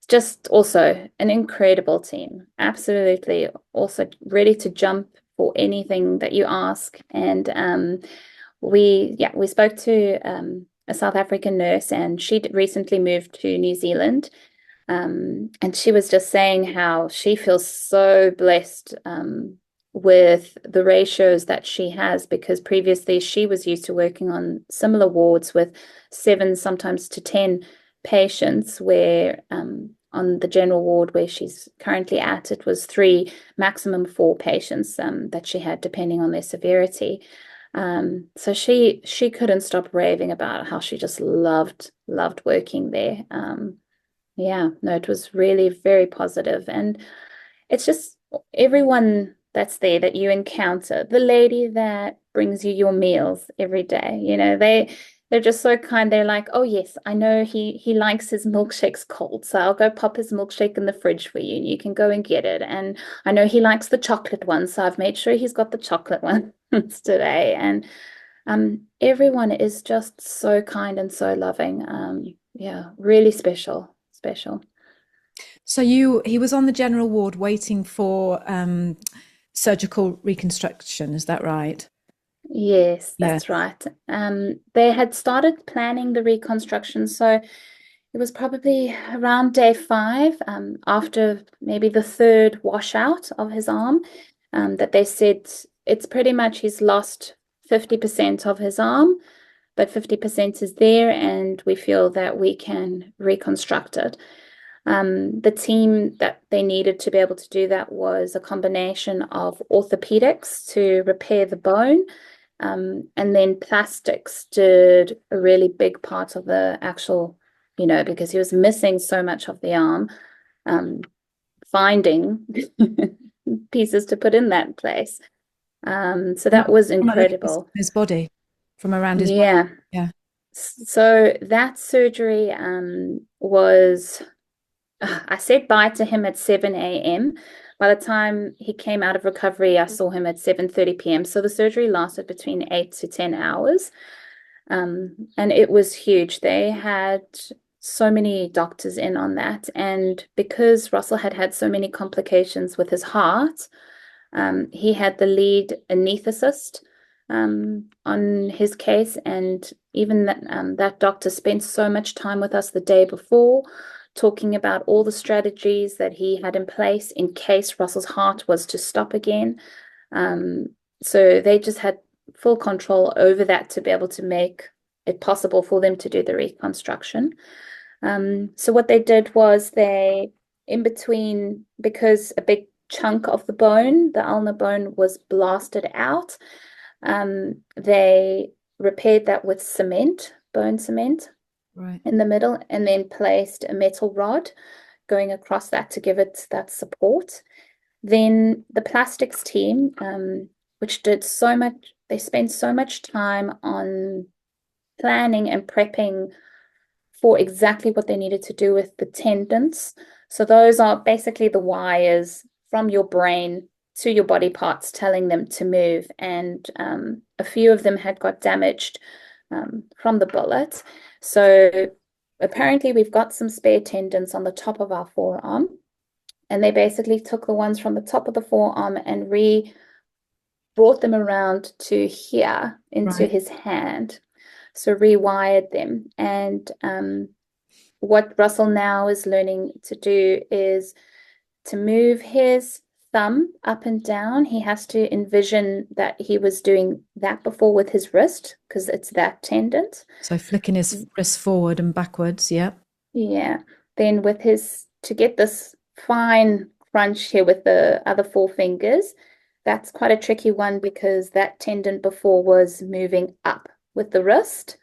just also an incredible team. Absolutely also ready to jump for anything that you ask. And we spoke to a South African nurse, and she'd recently moved to New Zealand. And she was just saying how she feels so blessed with the ratios that she has, because previously she was used to working on similar wards with 7, sometimes to 10 patients, where on the general ward where she's currently at, it was 3, maximum 4 patients that she had, depending on their severity. So she couldn't stop raving about how she just loved working there. Yeah, no, it was really very positive. And it's just everyone that's there that you encounter, the lady that brings you your meals every day, they're just so kind. They're like, oh yes, I know he likes his milkshakes cold, so I'll go pop his milkshake in the fridge for you and you can go and get it. And I know he likes the chocolate one, so I've made sure he's got the chocolate ones today. And everyone is just so kind and so loving. Yeah, really special. So he was on the general ward waiting for surgical reconstruction, is that right? Yes, Yeah. that's right. They had started planning the reconstruction, so it was probably around day 5, after maybe the 3rd washout of his arm, that they said it's pretty much he's lost 50% of his arm, but 50% is there, and we feel that we can reconstruct it. The team that they needed to be able to do that was a combination of orthopedics to repair the bone, and then plastics did a really big part of the actual, because he was missing so much of the arm, finding pieces to put in that place. So that was incredible. His body, from around his Yeah. body. Yeah. So that surgery was, I said bye to him at 7 a.m. By the time he came out of recovery, I saw him at 7:30 p.m. So the surgery lasted between 8 to 10 hours. And it was huge. They had so many doctors in on that. And because Russell had had so many complications with his heart, he had the lead anesthetist on his case. And even that doctor spent so much time with us the day before, talking about all the strategies that he had in place in case Russell's heart was to stop again. So they just had full control over that to be able to make it possible for them to do the reconstruction. So what they did was in between, because a big chunk of the bone, the ulnar bone, was blasted out, they repaired that with cement, bone cement, right in the middle, and then placed a metal rod going across that to give it that support. Then the plastics team, which did so much, they spent so much time on planning and prepping for exactly what they needed to do with the tendons. So those are basically the wires from your brain to your body parts telling them to move. And a few of them had got damaged from the bullet. So apparently we've got some spare tendons on the top of our forearm. And they basically took the ones from the top of the forearm and brought them around to here into his hand. So rewired them. And what Russell now is learning to do is to move his thumb up and down. He has to envision that he was doing that before with his wrist, because it's that tendon. So flicking his wrist forward and backwards. Yeah. Then to get this fine crunch here with the other 4 fingers, that's quite a tricky one, because that tendon before was moving up with the wrist,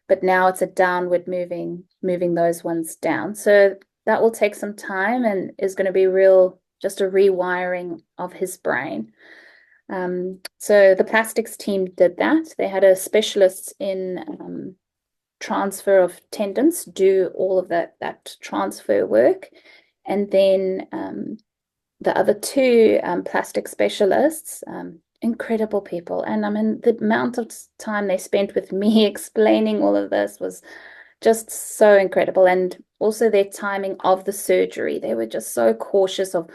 but now it's a downward moving those ones down. So that will take some time and is going to be just a rewiring of his brain. So the plastics team did that. They had a specialist in transfer of tendons do all of that transfer work. And then the other 2 plastic specialists, incredible people. And I mean, the amount of time they spent with me explaining all of this was just so incredible. And also their timing of the surgery, they were just so cautious of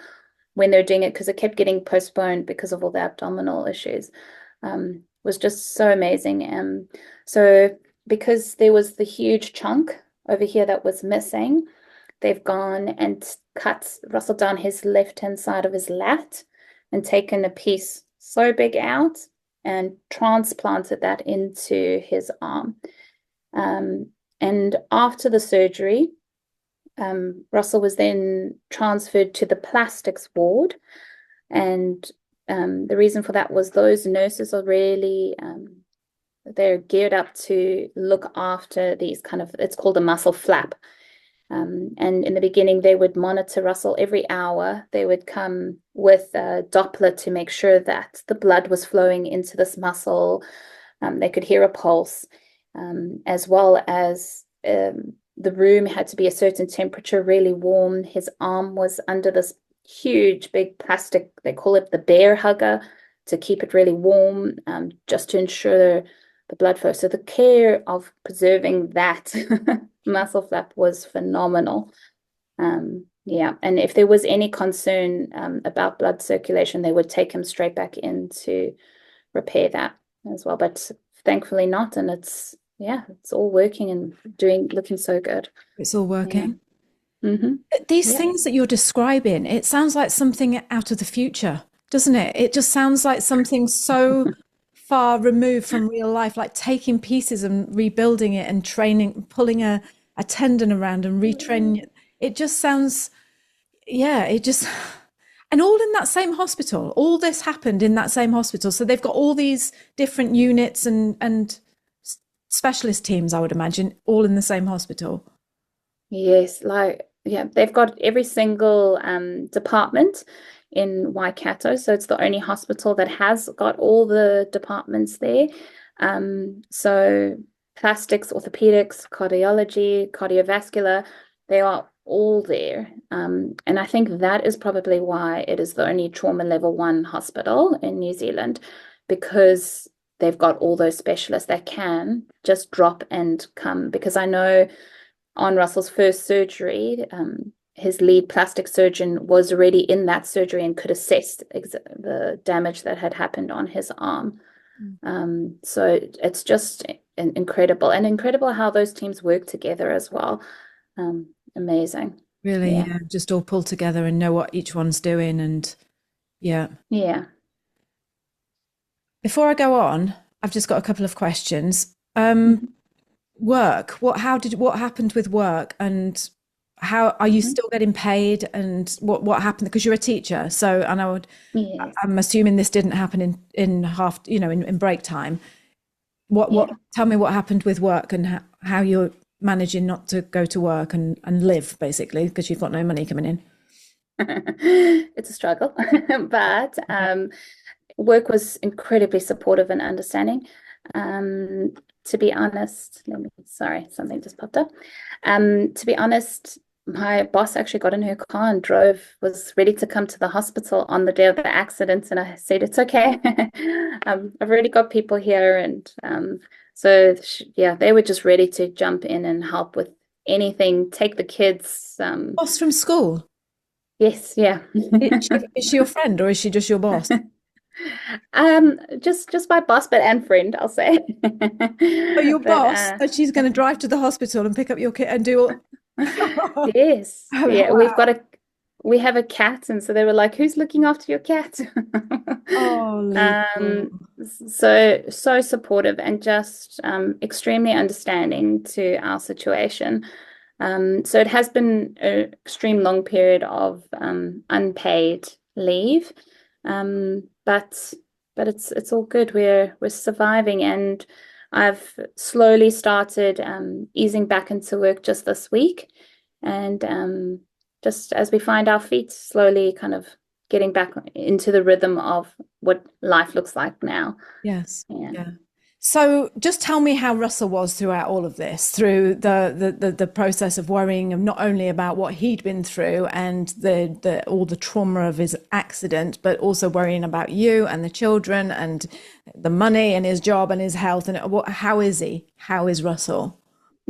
when they're doing it, because it kept getting postponed because of all the abdominal issues. Was just so amazing. So because there was the huge chunk over here that was missing, they've gone and cut Russell down his left-hand side of his lat and taken a piece so big out and transplanted that into his arm. And after the surgery, Russell was then transferred to the plastics ward. And the reason for that was those nurses are really they're geared up to look after these kind of, it's called a muscle flap. And in the beginning, they would monitor Russell every hour. They would come with a Doppler to make sure that the blood was flowing into this muscle. They could hear a pulse, as well as the room had to be a certain temperature, really warm. His arm was under this huge, big plastic, they call it the bear hugger, to keep it really warm, just to ensure the blood flow. So the care of preserving that muscle flap was phenomenal. Yeah, and if there was any concern about blood circulation, they would take him straight back in to repair that as well. But thankfully not, and it's all working and looking so good. It's all working. Yeah. These things that you're describing, it sounds like something out of the future, doesn't it? It just sounds like something so far removed from real life, like taking pieces and rebuilding it and training, pulling a tendon around and retraining it. It just sounds, and all in that same hospital. All this happened in that same hospital. So they've got all these different units and specialist teams, I would imagine, all in the same hospital. Yes, they've got every single department in Waikato, so it's the only hospital that has got all the departments there. So plastics, orthopedics, cardiology, cardiovascular, they are all there. And I think that is probably why it is the only trauma level 1 hospital in New Zealand, because they've got all those specialists that can just drop and come. Because I know on Russell's first surgery, his lead plastic surgeon was already in that surgery and could assess the damage that had happened on his arm. So it's just incredible how those teams work together as well. Amazing. Really, yeah. Just all pull together and know what each one's doing, and yeah. Before I go on, I've just got a couple of questions. Work. What happened with work, and how are you still getting paid, and what happened? Because you're a teacher, so I'm assuming this didn't happen in half, in break time. Tell me what happened with work and how you're managing not to go to work and live, basically, because you've got no money coming in. It's a struggle, but work was incredibly supportive and understanding. To be honest, sorry, something just popped up. To be honest, my boss actually got in her car and was ready to come to the hospital on the day of the accident. And I said, it's okay. I've already got people here. And so, they were just ready to jump in and help with anything, take the kids. Boss from school? Yes, yeah. Is she your friend, or is she just your boss? Just my boss, and friend, I'll say. Oh, your boss, and she's going to drive to the hospital and pick up your kid and do all. Yes. Oh, yeah, wow. we have a cat, and so they were like, who's looking after your cat? Oh, so supportive and just extremely understanding to our situation. So it has been an extreme long period of unpaid leave. But it's all good. We're surviving, and I've slowly started easing back into work just this week, and just as we find our feet, slowly kind of getting back into the rhythm of what life looks like now. Yes. Yeah. So just tell me how Russell was throughout all of this, through the process of worrying not only about what he'd been through and all the trauma of his accident, but also worrying about you and the children and the money and his job and his health. And how is he? How is Russell?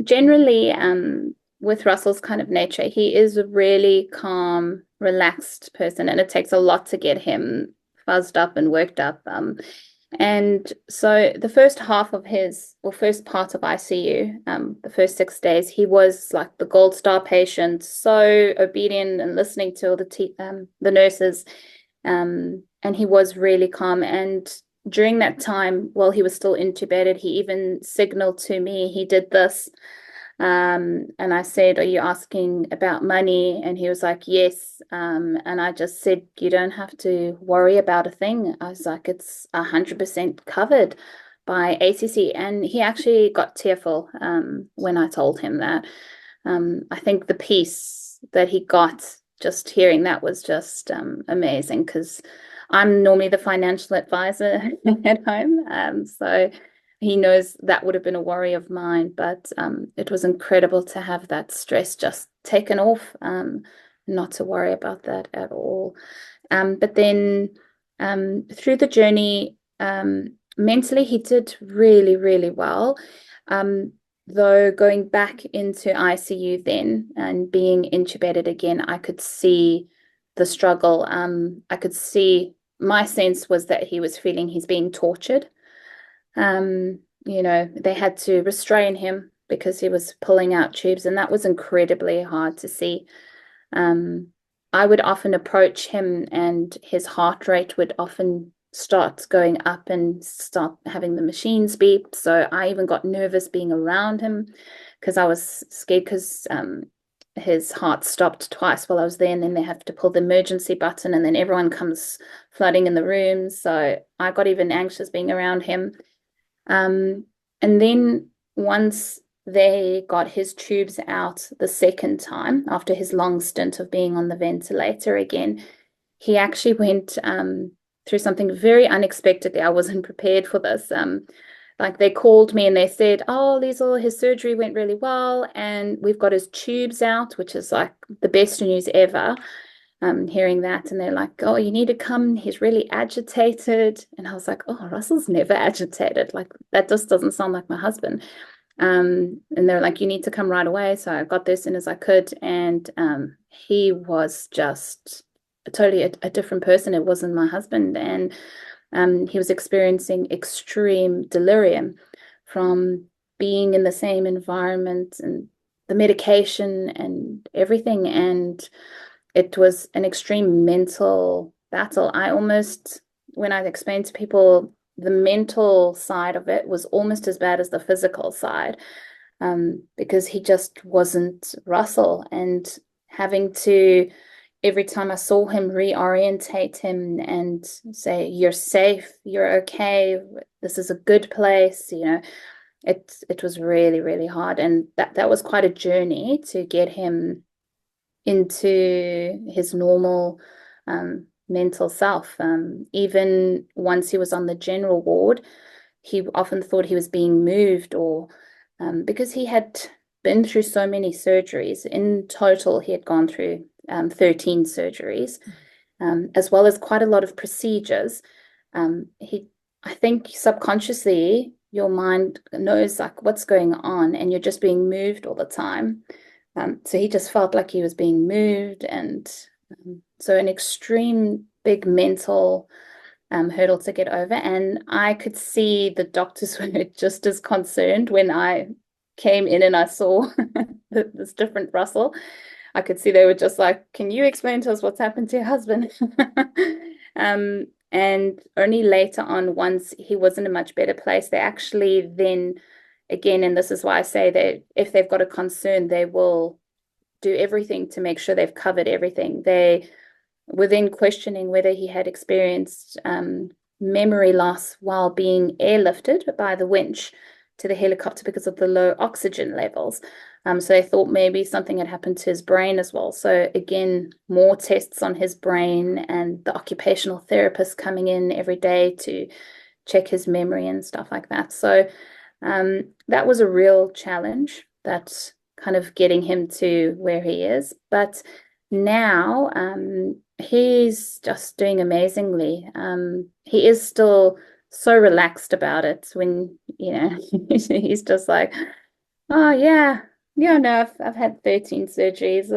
Generally, with Russell's kind of nature, he is a really calm, relaxed person, and it takes a lot to get him fuzzed up and worked up. And so the first part of ICU, the first 6 days, he was like the gold star patient, so obedient and listening to all the nurses, and he was really calm. And during that time, while he was still intubated, he even signaled to me. He did this, and I said, "Are you asking about money?" And he was like, "Yes." And I just said, "You don't have to worry about a thing." I was like, "It's 100% covered." by ACC, and he actually got tearful when I told him that. I think the peace that he got just hearing that was just amazing, because I'm normally the financial advisor at home. So he knows that would have been a worry of mine, but it was incredible to have that stress just taken off, not to worry about that at all. But then through the journey, mentally, he did really, really well. Though going back into ICU then and being intubated again, I could see the struggle. I could see, my sense was that he was feeling he's being tortured. They had to restrain him because he was pulling out tubes, and that was incredibly hard to see. I would often approach him, and his heart rate would often start going up and start having the machines beep. So I even got nervous being around him because I was scared, because his heart stopped twice while I was there, and then they have to pull the emergency button, and then everyone comes flooding in the room. So I got even anxious being around him. And then once they got his tubes out the second time, after his long stint of being on the ventilator again, he actually went through something very unexpectedly. I wasn't prepared for this. Like, they called me and they said, "Oh, Liezl, his surgery went really well, and we've got his tubes out," which is like the best news ever. Hearing that, and they're like, "Oh, you need to come, he's really agitated." And I was like, "Oh, Russell's never agitated. Like, that just doesn't sound like my husband." And they're like, "You need to come right away." So I got there as soon as I could, and he was just totally a different person. It wasn't my husband, and he was experiencing extreme delirium from being in the same environment and the medication and everything. And it was an extreme mental battle. When I explained to people, the mental side of it was almost as bad as the physical side, because he just wasn't Russell, and having to, every time I saw him, reorientate him and say, "You're safe, you're okay, this is a good place," it was really, really hard. And that was quite a journey to get him into his normal mental self. Even once he was on the general ward, he often thought he was being moved, or because he had been through so many surgeries. In total, he had gone through 13 surgeries, as well as quite a lot of procedures. I think subconsciously, your mind knows like what's going on, and you're just being moved all the time. So he just felt like he was being moved, and so an extreme big mental hurdle to get over. And I could see the doctors were just as concerned when I came in and I saw this different Russell. I could see they were just like, "Can you explain to us what's happened to your husband?" And only later on, once he was in a much better place, they actually then, again, and this is why I say that if they've got a concern, they will do everything to make sure they've covered everything. They were then questioning whether he had experienced memory loss while being airlifted by the winch to the helicopter because of the low oxygen levels. So they thought maybe something had happened to his brain as well. So again, more tests on his brain, and the occupational therapist coming in every day to check his memory and stuff like that. So that was a real challenge, that kind of getting him to where he is. But now he's just doing amazingly. He is still so relaxed about it when, he's just like, "Oh, yeah. Yeah, no, I've had 13 surgeries."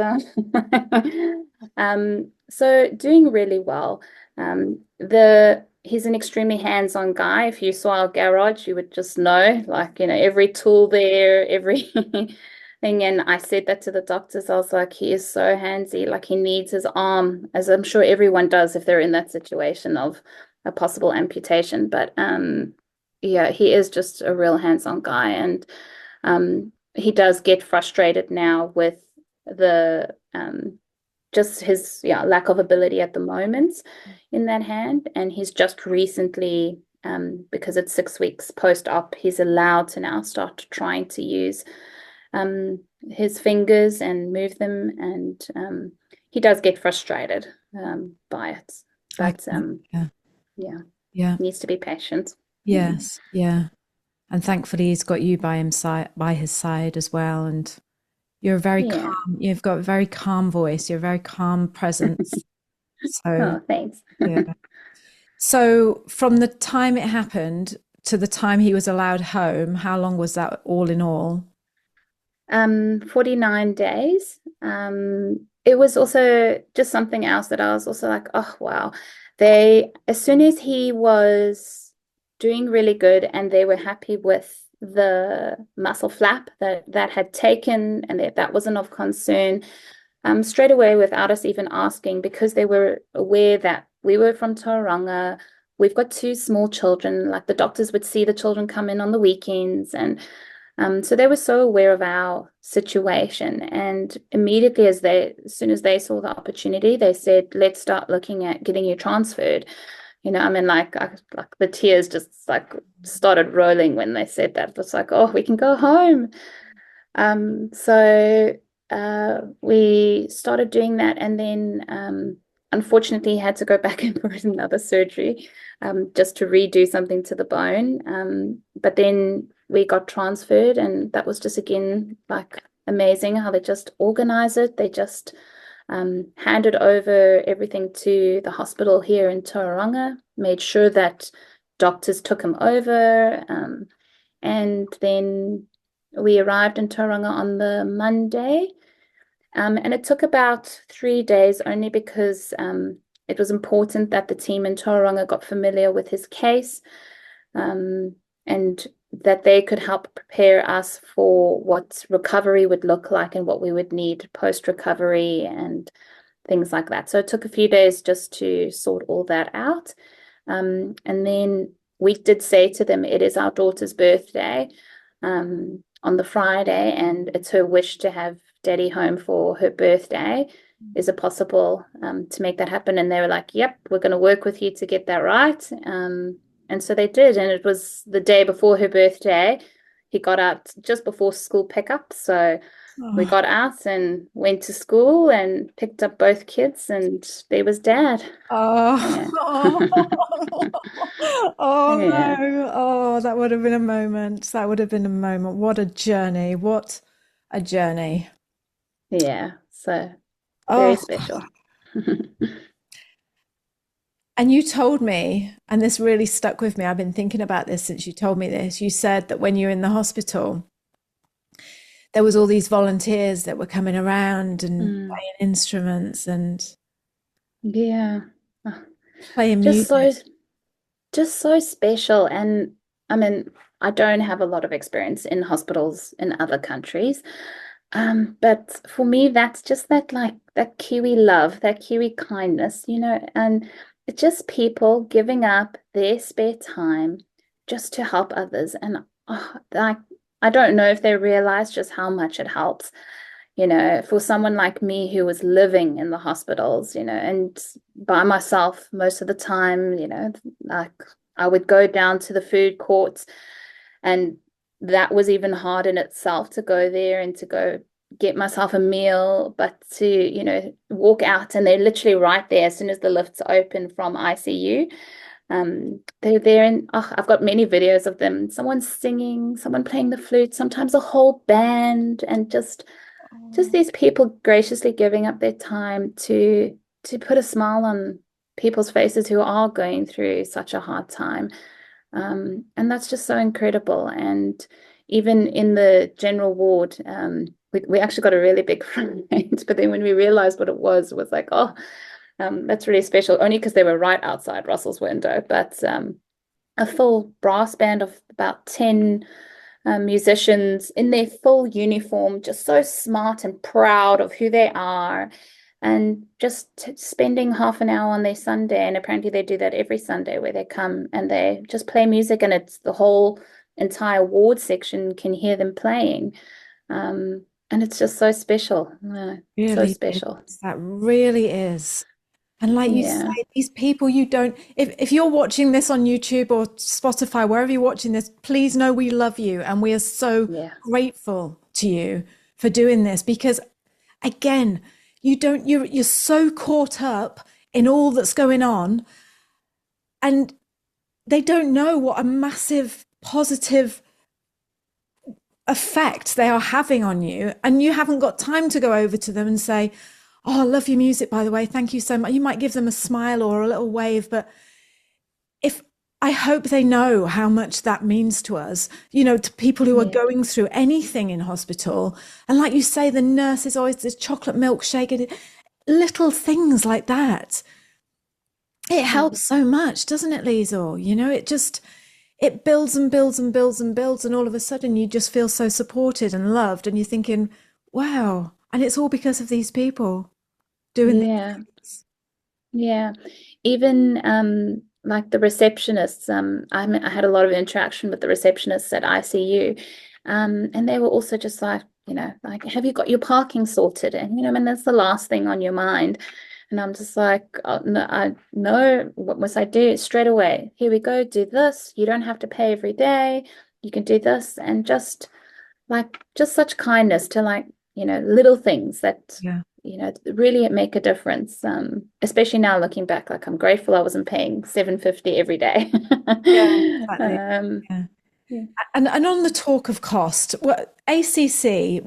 So doing really well. He's an extremely hands-on guy. If you saw our garage, you would just know, like, every tool there, everything. And I said that to the doctors. I was like, he is so handsy. Like, he needs his arm, as I'm sure everyone does if they're in that situation of a possible amputation. But yeah, he is just a real hands-on guy. And he does get frustrated now with the just his lack of ability at the moment in that hand. And he's just recently because it's 6 weeks post-op, he's allowed to now start trying to use his fingers and move them, and he does get frustrated by it, but Yeah. yeah, Yeah. needs to be patient. Yes. Yeah. And thankfully he's got you by his side as well. And you're very Yeah. calm. You've got a very calm voice. You're a very calm presence. So Oh, thanks. yeah. So from the time it happened to the time he was allowed home, how long was that all in all? 49 days. It was also just something else that I was also like, oh wow. As soon as he was doing really good and they were happy with the muscle flap that had taken, and that wasn't of concern, straight away without us even asking, because they were aware that we were from Tauranga. We've got two small children, like the doctors would see the children come in on the weekends, and so they were so aware of our situation, and immediately as soon as they saw the opportunity, they said, let's start looking at getting you transferred. I mean, like the tears just like started rolling when they said that. It was like, oh, we can go home. So we started doing that, and then unfortunately had to go back in for another surgery just to redo something to the bone. But then we got transferred, and that was just again like amazing how they just organize it. They just handed over everything to the hospital here in Tauranga, made sure that doctors took him over, and then we arrived in Tauranga on the Monday, and it took about 3 days only because it was important that the team in Tauranga got familiar with his case, and that they could help prepare us for what recovery would look like and what we would need post-recovery and things like that. So it took a few days just to sort all that out. And then we did say to them, it is our daughter's birthday on the Friday, and it's her wish to have Daddy home for her birthday. Is it possible to make that happen? And they were like, yep, we're going to work with you to get that right. And so they did. And it was the day before her birthday. He got out just before school pickup. So we Oh, got out and went to school and picked up both kids, and there was Dad. Yeah. oh, oh Yeah. no. Oh, that would have been a moment. That would have been a moment. What a journey. What a journey. Yeah. So very Oh, special. and you told me, and this really stuck with me. I've been thinking about this since you told me this. You said that when you were in the hospital, there was all these volunteers that were coming around and Mm. playing instruments and Yeah. Oh, playing Just music. so just so special. And I mean, I don't have a lot of experience in hospitals in other countries. But for me, that's just that like that Kiwi love, that Kiwi kindness, and it's just people giving up their spare time just to help others. And like I don't know if they realize just how much it helps, for someone like me who was living in the hospitals, and by myself most of the time, like I would go down to the food courts, and that was even hard in itself to go there and to go get myself a meal, but to, walk out and they're literally right there as soon as the lifts open from ICU. They're there, and I've got many videos of them. Someone singing, someone playing the flute, sometimes a whole band, and just these people graciously giving up their time to put a smile on people's faces who are going through such a hard time. And that's just so incredible. And even in the general ward, we actually got a really big front page, but then when we realized what it was like, oh, that's really special, only because they were right outside Russell's window. But a full brass band of about 10 musicians in their full uniform, just so smart and proud of who they are, and just spending half an hour on their Sunday. And apparently they do that every Sunday, where they come and they just play music, and it's the whole entire ward section can hear them playing. And it's just so special. So Really special. is. That really is. And like you Yeah. say, these people you don't, if you're watching this on YouTube or Spotify, wherever you're watching this, please know we love you and we are so Yeah. grateful to you for doing this because again, you're so caught up in all that's going on and they don't know what a massive positive effect they are having on you. And you haven't got time to go over to them and say, oh, I love your music, by the way. Thank you so much. You might give them a smile or a little wave, but if I hope they know how much that means to us, to people who are Yeah. going through anything in hospital. And like you say, the nurse is always this chocolate milkshake and little things like that. It helps so much, doesn't it, Liezl? It builds and builds and builds and builds. And all of a sudden you just feel so supported and loved. And you're thinking, wow. And it's all because of these people doing Yeah. this. Yeah. Even like the receptionists, I had a lot of interaction with the receptionists at ICU. And they were also just like, like, have you got your parking sorted? And and that's the last thing on your mind. And I'm just like, oh, no, what must I do? Straight away. Here we go, do this. You don't have to pay every day. You can do this. And just such kindness to like, little things that Yeah. really make a difference. Especially now looking back, like I'm grateful I wasn't paying $7.50 every day. Yeah, exactly. Yeah. Yeah. And on the talk of cost, what ACC,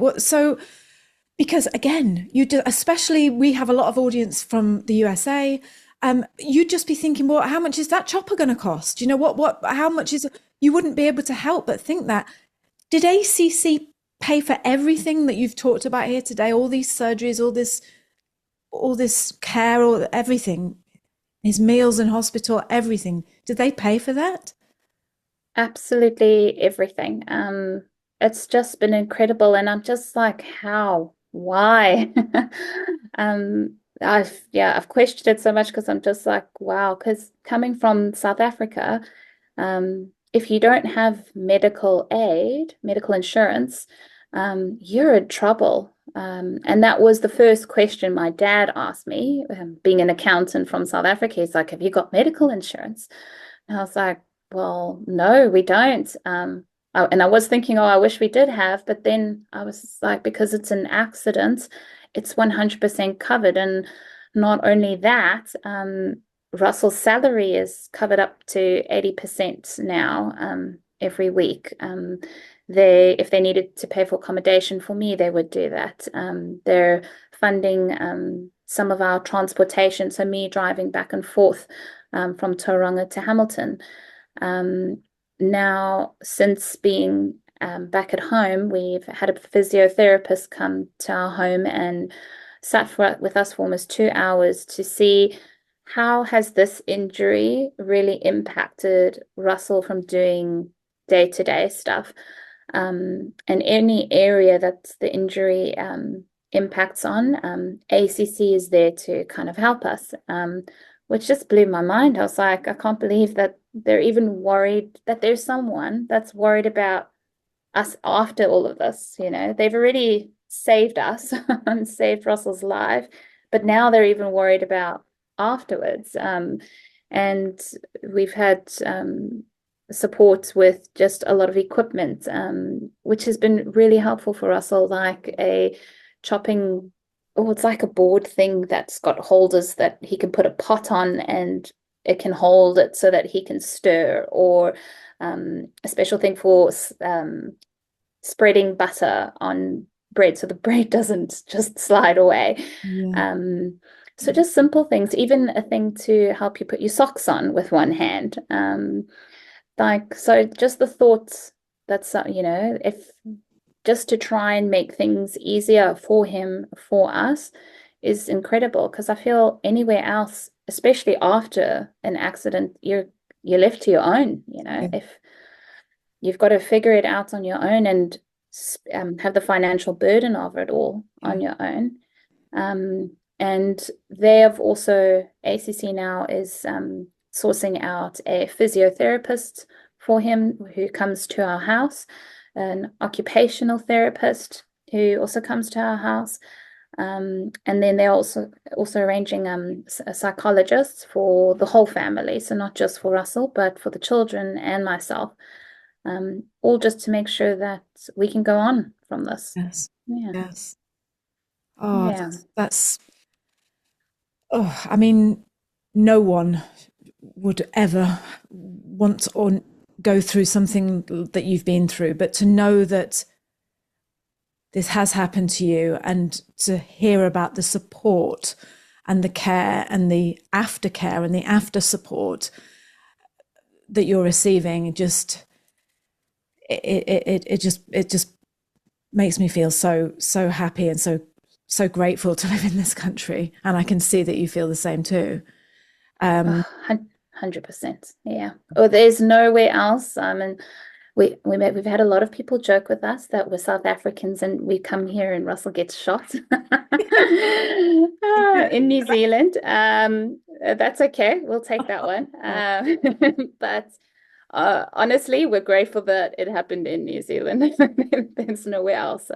because again, especially we have a lot of audience from the USA. You'd just be thinking, well, how much is that chopper going to cost? How much you wouldn't be able to help but think that. Did ACC pay for everything that you've talked about here today? All these surgeries, all this care, or everything, his meals in hospital, everything. Did they pay for that? Absolutely everything. It's just been incredible, and I'm just like, how? Why? I've questioned it so much because I'm just like, wow, because coming from South Africa, if you don't have medical aid, medical insurance, you're in trouble. And that was the first question my dad asked me, being an accountant from South Africa. He's like, have you got medical insurance? And I was like, well, no, we don't. And I was thinking, oh, I wish we did have, but then I was like, because it's an accident, it's 100% covered. And not only that, Russell's salary is covered up to 80% now, every week. If they needed to pay for accommodation for me, they would do that. They're funding some of our transportation, so me driving back and forth from Tauranga to Hamilton. Now, since being back at home, we've had a physiotherapist come to our home and sat with us for almost 2 hours to see how has this injury really impacted Russell from doing day-to-day stuff. And any area that the injury impacts on, ACC is there to kind of help us, which just blew my mind. I was like, I can't believe that they're even worried, that there's someone that's worried about us after all of this. They've already saved us and saved Russell's life, but now they're even worried about afterwards. And we've had support with just a lot of equipment, which has been really helpful for Russell, like a chopping. Oh, it's like a board thing that's got holders that he can put a pot on and it can hold it so that he can stir, or a special thing for spreading butter on bread so the bread doesn't just slide away. Yeah. So just simple things, even a thing to help you put your socks on with one hand. So just the thoughts that's, if just to try and make things easier for him, for us, is incredible. Because I feel anywhere else, especially after an accident, you're left to your own. Yeah. If you've got to figure it out on your own and have the financial burden of it all on your own. And they have also, ACC now is sourcing out a physiotherapist for him who comes to our house, an occupational therapist who also comes to our house. And then they're also arranging psychologists for the whole family, so not just for Russell, but for the children and myself, all just to make sure that we can go on from this. Yes. Yeah. Yes. Oh, Yeah. that's oh, I mean, no one would ever want or go through something that you've been through, but to know that this has happened to you and to hear about the support and the care and the aftercare and the after support that you're receiving, just it just makes me feel so happy and so grateful to live in this country. And I can see that you feel the same too. 100%. Yeah. Or there's nowhere else. And we've had a lot of people joke with us that we're South Africans and we come here and Russell gets shot in New Zealand. That's okay. We'll take that one. But honestly, we're grateful that it happened in New Zealand. There's nowhere else.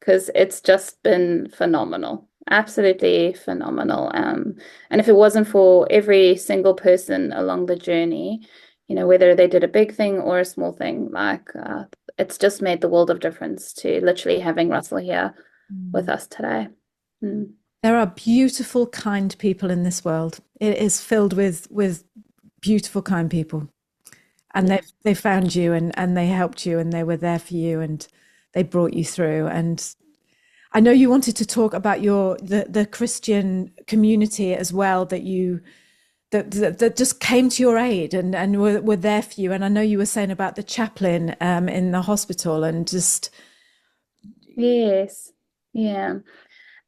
Because it's just been phenomenal. Absolutely phenomenal. And if it wasn't for every single person along the journey, whether they did a big thing or a small thing, like it's just made the world of difference to literally having Russell here with us today. There are beautiful, kind people in this world. It is filled with beautiful, kind people. And they found you and they helped you and they were there for you and they brought you through. And I know you wanted to talk about the Christian community as well, that just came to your aid and were there for you. And I know you were saying about the chaplain in the hospital and just. Yes. Yeah.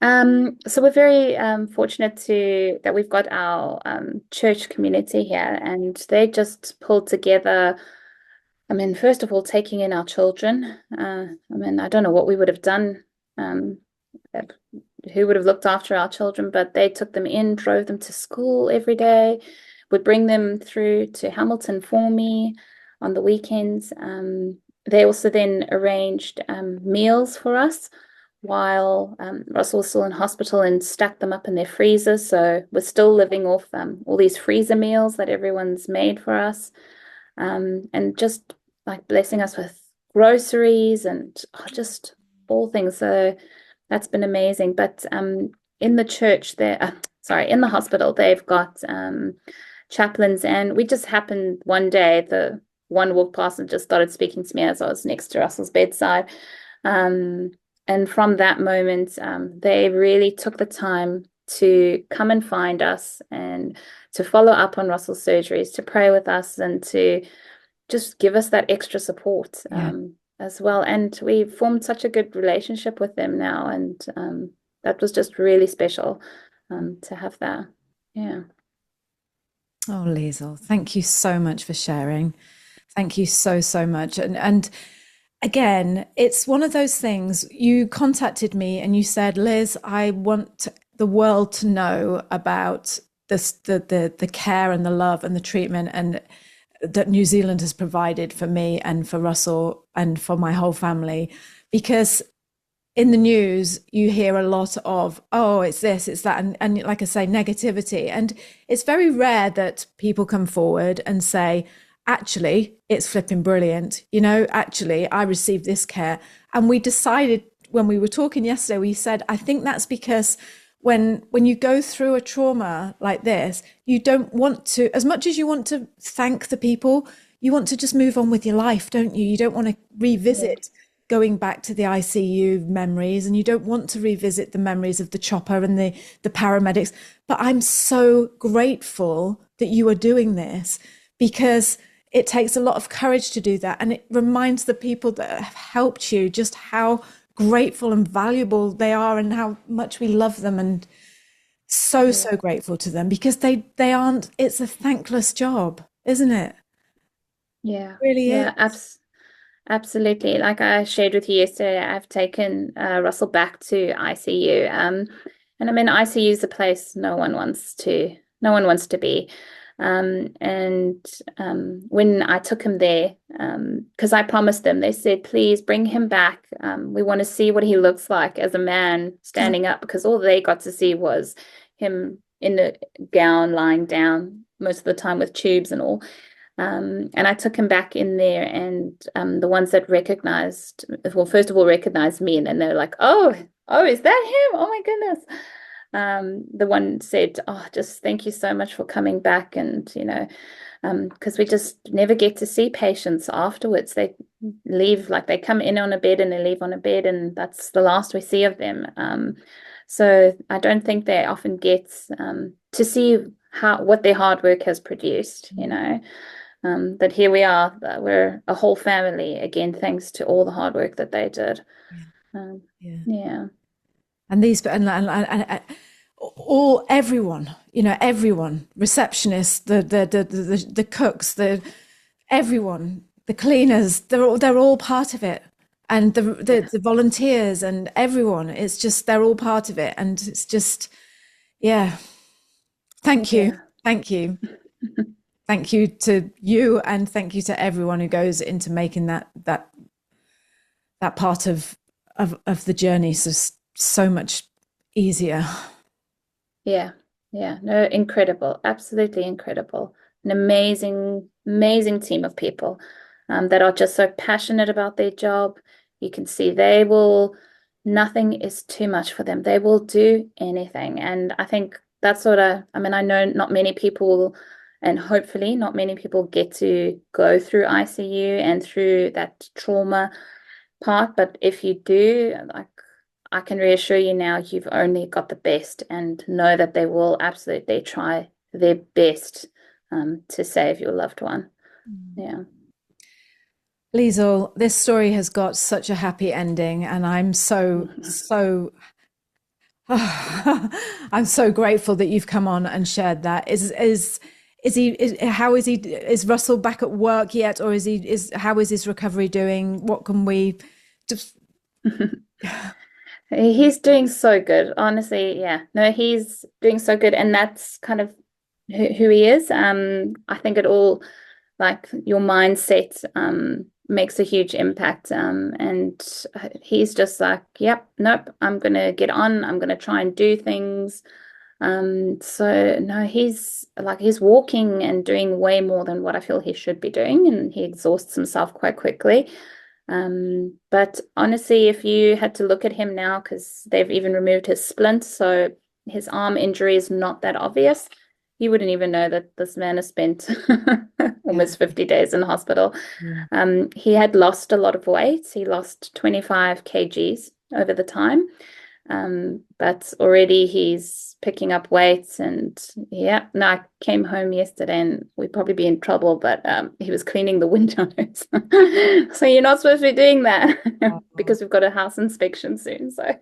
So we're very fortunate that we've got our church community here, and they just pulled together. I mean, first of all, taking in our children. I mean, I don't know what we would have done, who would have looked after our children, but they took them in, drove them to school every day, would bring them through to Hamilton for me on the weekends. They also then arranged meals for us while Russell was still in hospital and stacked them up in their freezers. So we're still living off all these freezer meals that everyone's made for us, and just like blessing us with groceries and just all things. So that's been amazing. But in the church there, in the hospital, they've got chaplains, and we just happened one day, the one walked past and just started speaking to me as I was next to Russell's bedside. And from that moment, they really took the time to come and find us and to follow up on Russell's surgeries, to pray with us and to just give us that extra support as well. And we formed such a good relationship with them now. And that was just really special to have that. Yeah. Oh, Liezl, thank you so much for sharing. Thank you so much. And again, it's one of those things. You contacted me and you said, Liz, I want the world to know about this, the care and the love and the treatment and that New Zealand has provided for me and for Russell and for my whole family. Because in the news, you hear a lot of, oh, it's this, it's that, and like I say, negativity. And it's very rare that people come forward and say, actually, it's flipping brilliant. Actually, I received this care. And we decided when we were talking yesterday, we said, I think that's because when you go through a trauma like this, you don't want to, as much as you want to thank the people, you want to just move on with your life, don't you? You don't want to revisit going back to the ICU memories, and you don't want to revisit the memories of the chopper and the paramedics. But I'm so grateful that you are doing this, because it takes a lot of courage to do that. And it reminds the people that have helped you just how grateful and valuable they are and how much we love them, and so grateful to them, because they aren't, it's a thankless job, isn't it? Yeah. It really is. Absolutely. Like I shared with you yesterday, I've taken Russell back to ICU. And I mean, ICU is a place no one wants to be. When I took him there, because I promised them, they said, please bring him back. We want to see what he looks like as a man standing up, because all they got to see was him in a gown lying down most of the time with tubes and all. And I took him back in there, and the ones that recognized, well, first of all, recognized me, and then they're like, oh, is that him? Oh my goodness. The one said, oh, just thank you so much for coming back. And, because we just never get to see patients afterwards. They leave, like they come in on a bed and they leave on a bed, and that's the last we see of them. So I don't think they often get to see what their hard work has produced, But here we are, we're a whole family again, thanks to all the hard work that they did. Yeah. And these, and all, everyone, everyone, receptionists, the cooks, everyone, the cleaners, they're all part of it. And the volunteers and everyone, it's just, they're all part of it. And it's just, thank you. Thank you. Thank you to you, and thank you to everyone who goes into making that part of the journey so much easier. Yeah. No, incredible. Absolutely incredible. An amazing team of people that are just so passionate about their job. You can see nothing is too much for them. They will do anything. And I think that's I know not many people, and hopefully not many people, get to go through ICU and through that trauma part. But if you do, I can reassure you now, you've only got the best, and know that they will absolutely try their best to save your loved one. Yeah. Liezl, this story has got such a happy ending, and I'm so I'm so grateful that you've come on and shared that. Is Russell back at work yet, or how is his recovery doing? What can we just He's doing so good, honestly. Yeah, no, he's doing so good, and that's kind of who he is. I think it all, like, your mindset makes a huge impact, and he's just like, yep, nope, I'm gonna get on, I'm gonna try and do things. So no, he's walking and doing way more than what I feel he should be doing, and he exhausts himself quite quickly. But honestly, if you had to look at him now, because they've even removed his splint, so his arm injury is not that obvious, you wouldn't even know that this man has spent almost 50 days in hospital. He had lost a lot of weight. He lost 25 kgs over the time. But already he's picking up weights, and I came home yesterday, and we'd probably be in trouble, but he was cleaning the windows. So you're not supposed to be doing that because we've got a house inspection soon. So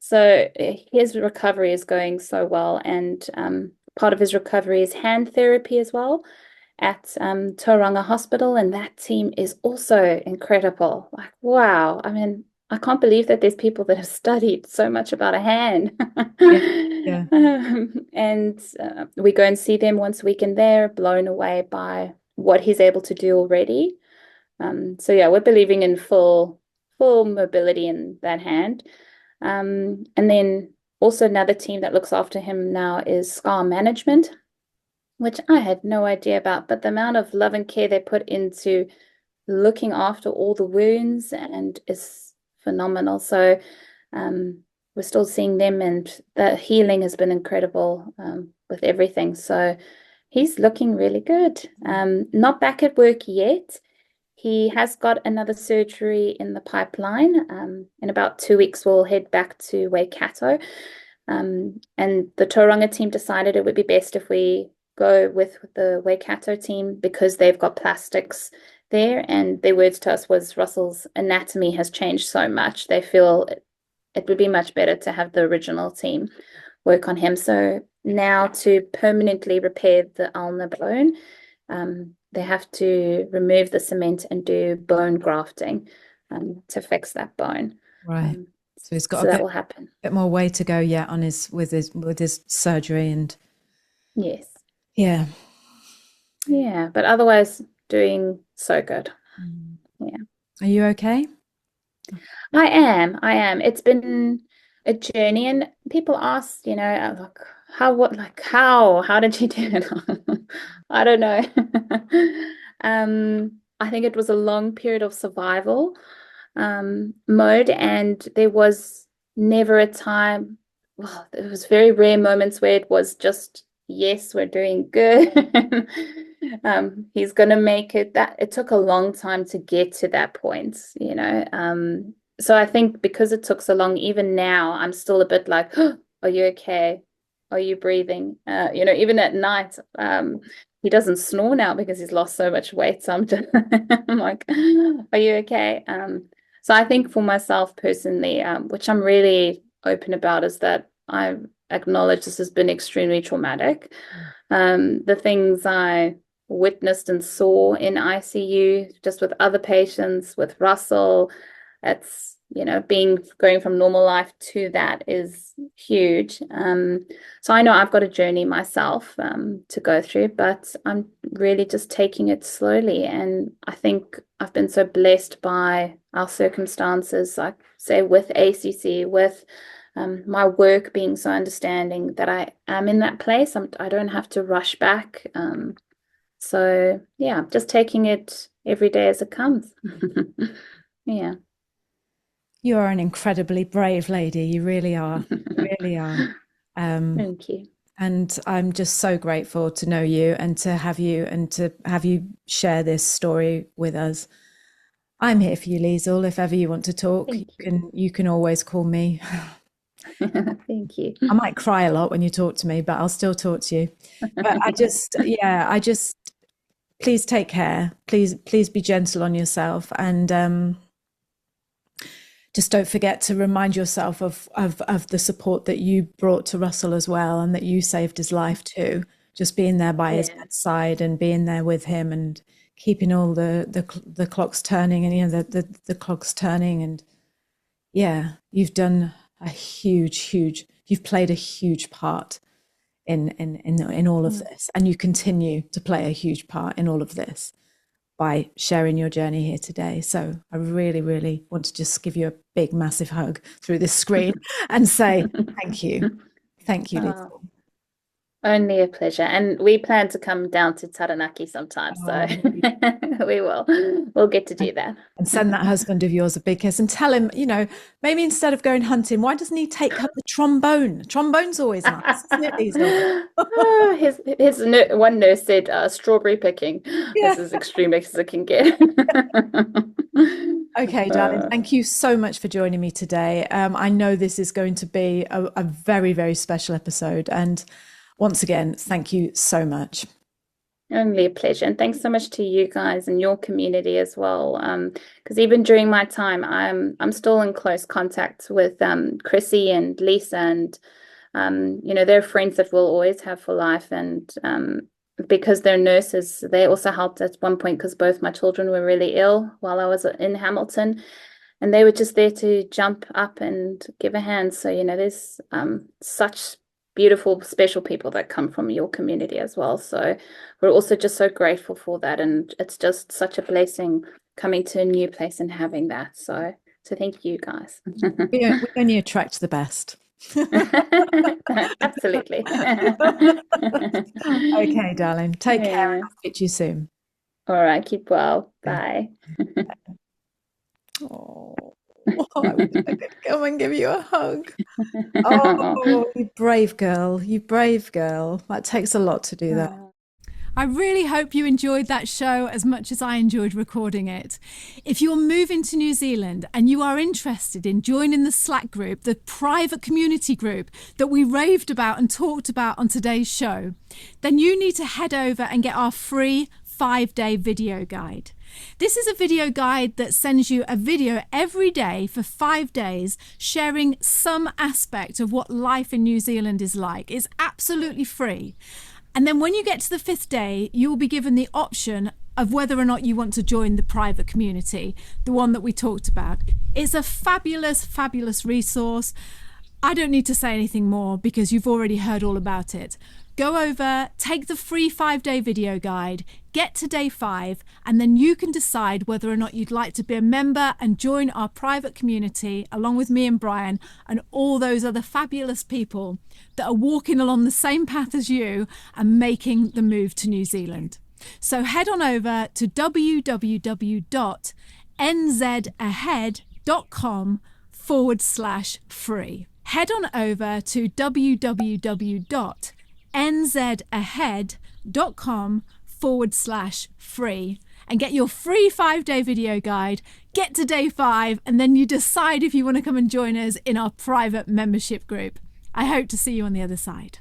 so his recovery is going so well, and part of his recovery is hand therapy as well at Tauranga Hospital, and that team is also incredible. Like, wow, I mean, I can't believe that there's people that have studied so much about a hand. And we go and see them once a week, and they're blown away by what he's able to do already. So yeah, we're believing in full mobility in that hand. And then also another team that looks after him now is scar management, which I had no idea about, but the amount of love and care they put into looking after all the wounds and is phenomenal. So we're still seeing them, and the healing has been incredible with everything. So he's looking really good. Not back at work yet. He has got another surgery in the pipeline. In about 2 weeks, we'll head back to Waikato. And the Tauranga team decided it would be best if we go with the Waikato team, because they've got plastics there, and their words to us was Russell's anatomy has changed so much. They feel it would be much better to have the original team work on him. So now, to permanently repair the ulnar bone, they have to remove the cement and do bone grafting to fix that bone. Right. So he's got So a that will happen. bit more way to go yet on with his surgery and Yes. yeah. Yeah. But otherwise, doing so good. Yeah. Are you okay? I am. I am. It's been a journey, and people ask, like, how did you do it? I don't know. I think it was a long period of survival mode, and there was never a time. Well, it was very rare moments where it was just, yes, we're doing good. He's gonna make it. That it took a long time to get to that point, you know. So I think because it took so long, even now, I'm still a bit like, oh, are you okay? Are you breathing? Even at night, he doesn't snore now because he's lost so much weight. So I'm like, are you okay? So I think for myself personally, which I'm really open about, is that I acknowledge this has been extremely traumatic. The things I witnessed and saw in ICU, just with other patients, with Russell, it's, going from normal life to that is huge. So I know I've got a journey myself to go through, but I'm really just taking it slowly. And I think I've been so blessed by our circumstances, like say with ACC, with my work being so understanding that I am in that place. I don't have to rush back. So yeah, just taking it every day as it comes. Yeah. You are an incredibly brave lady. You really are. You really are. Thank you. And I'm just so grateful to know you and to have you share this story with us. I'm here for you, Liezl. If ever you want to talk, you can always call me. Thank you. I might cry a lot when you talk to me, but I'll still talk to you. But I just please take care. Please be gentle on yourself, and just don't forget to remind yourself of the support that you brought to Russell as well, and that you saved his life too. Just being there by his bedside and being there with him and keeping all the clocks turning, and the clogs turning, and you've done you've played a huge part in all of this, and you continue to play a huge part in all of this by sharing your journey here today. So I really, really want to just give you a big, massive hug through this screen and say thank you. Thank you, Liezl. Only a pleasure. And we plan to come down to Taranaki sometime, so we will. We'll get to do that. And send that husband of yours a big kiss and tell him, maybe instead of going hunting, why doesn't he take up the trombone? Trombone's always nice, isn't it, Liezl? His one nurse said strawberry picking. Yeah. This is extreme as it can get. Okay, darling, thank you so much for joining me today. I know this is going to be a very, very special episode. And once again, thank you so much. Only a pleasure. And thanks so much to you guys and your community as well. Because even during my time, I'm still in close contact with Chrissy and Lisa, and they're friends that we'll always have for life. And because they're nurses, they also helped at one point because both my children were really ill while I was in Hamilton. And they were just there to jump up and give a hand. So, there's such beautiful, special people that come from your community as well. So we're also just so grateful for that. And it's just such a blessing coming to a new place and having that. So thank you guys. We only attract the best. Absolutely. Okay, darling. Take care, and I'll speak to you soon. All right. Keep well. Bye. Oh, I wish I could come and give you a hug. Oh, you brave girl. You brave girl. That takes a lot to do that. I really hope you enjoyed that show as much as I enjoyed recording it. If you're moving to New Zealand and you are interested in joining the Slack group, the private community group that we raved about and talked about on today's show, then you need to head over and get our free 5-day video guide. This is a video guide that sends you a video every day for 5 days, sharing some aspect of what life in New Zealand is like. It's absolutely free. And then when you get to the 5th day, you will be given the option of whether or not you want to join the private community, the one that we talked about. It's a fabulous, fabulous resource. I don't need to say anything more because you've already heard all about it. Go over, take the free 5-day video guide, get to day 5, and then you can decide whether or not you'd like to be a member and join our private community along with me and Brian and all those other fabulous people that are walking along the same path as you and making the move to New Zealand. So head on over to www.nzahead.com/free. Head on over to www.nzahead.com/free and get your free 5-day video guide. Get to day 5 and then you decide if you want to come and join us in our private membership group. I hope to see you on the other side.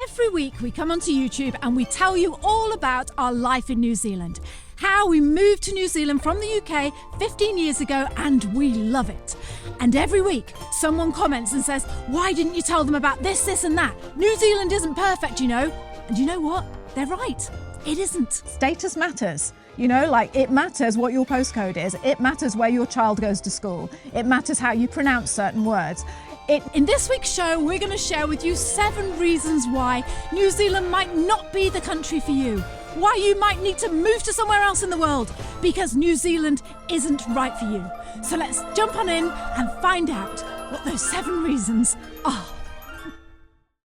Every week we come onto YouTube and we tell you all about our life in New Zealand. How we moved to New Zealand from the UK 15 years ago and we love it. And every week someone comments and says, why didn't you tell them about this, this and that? New Zealand isn't perfect, you know. And you know what? They're right. It isn't. Status matters. You know, like it matters what your postcode is. It matters where your child goes to school. It matters how you pronounce certain words. In this week's show, we're going to share with you 7 reasons why New Zealand might not be the country for you. Why you might need to move to somewhere else in the world because New Zealand isn't right for you. So let's jump on in and find out what those 7 reasons are.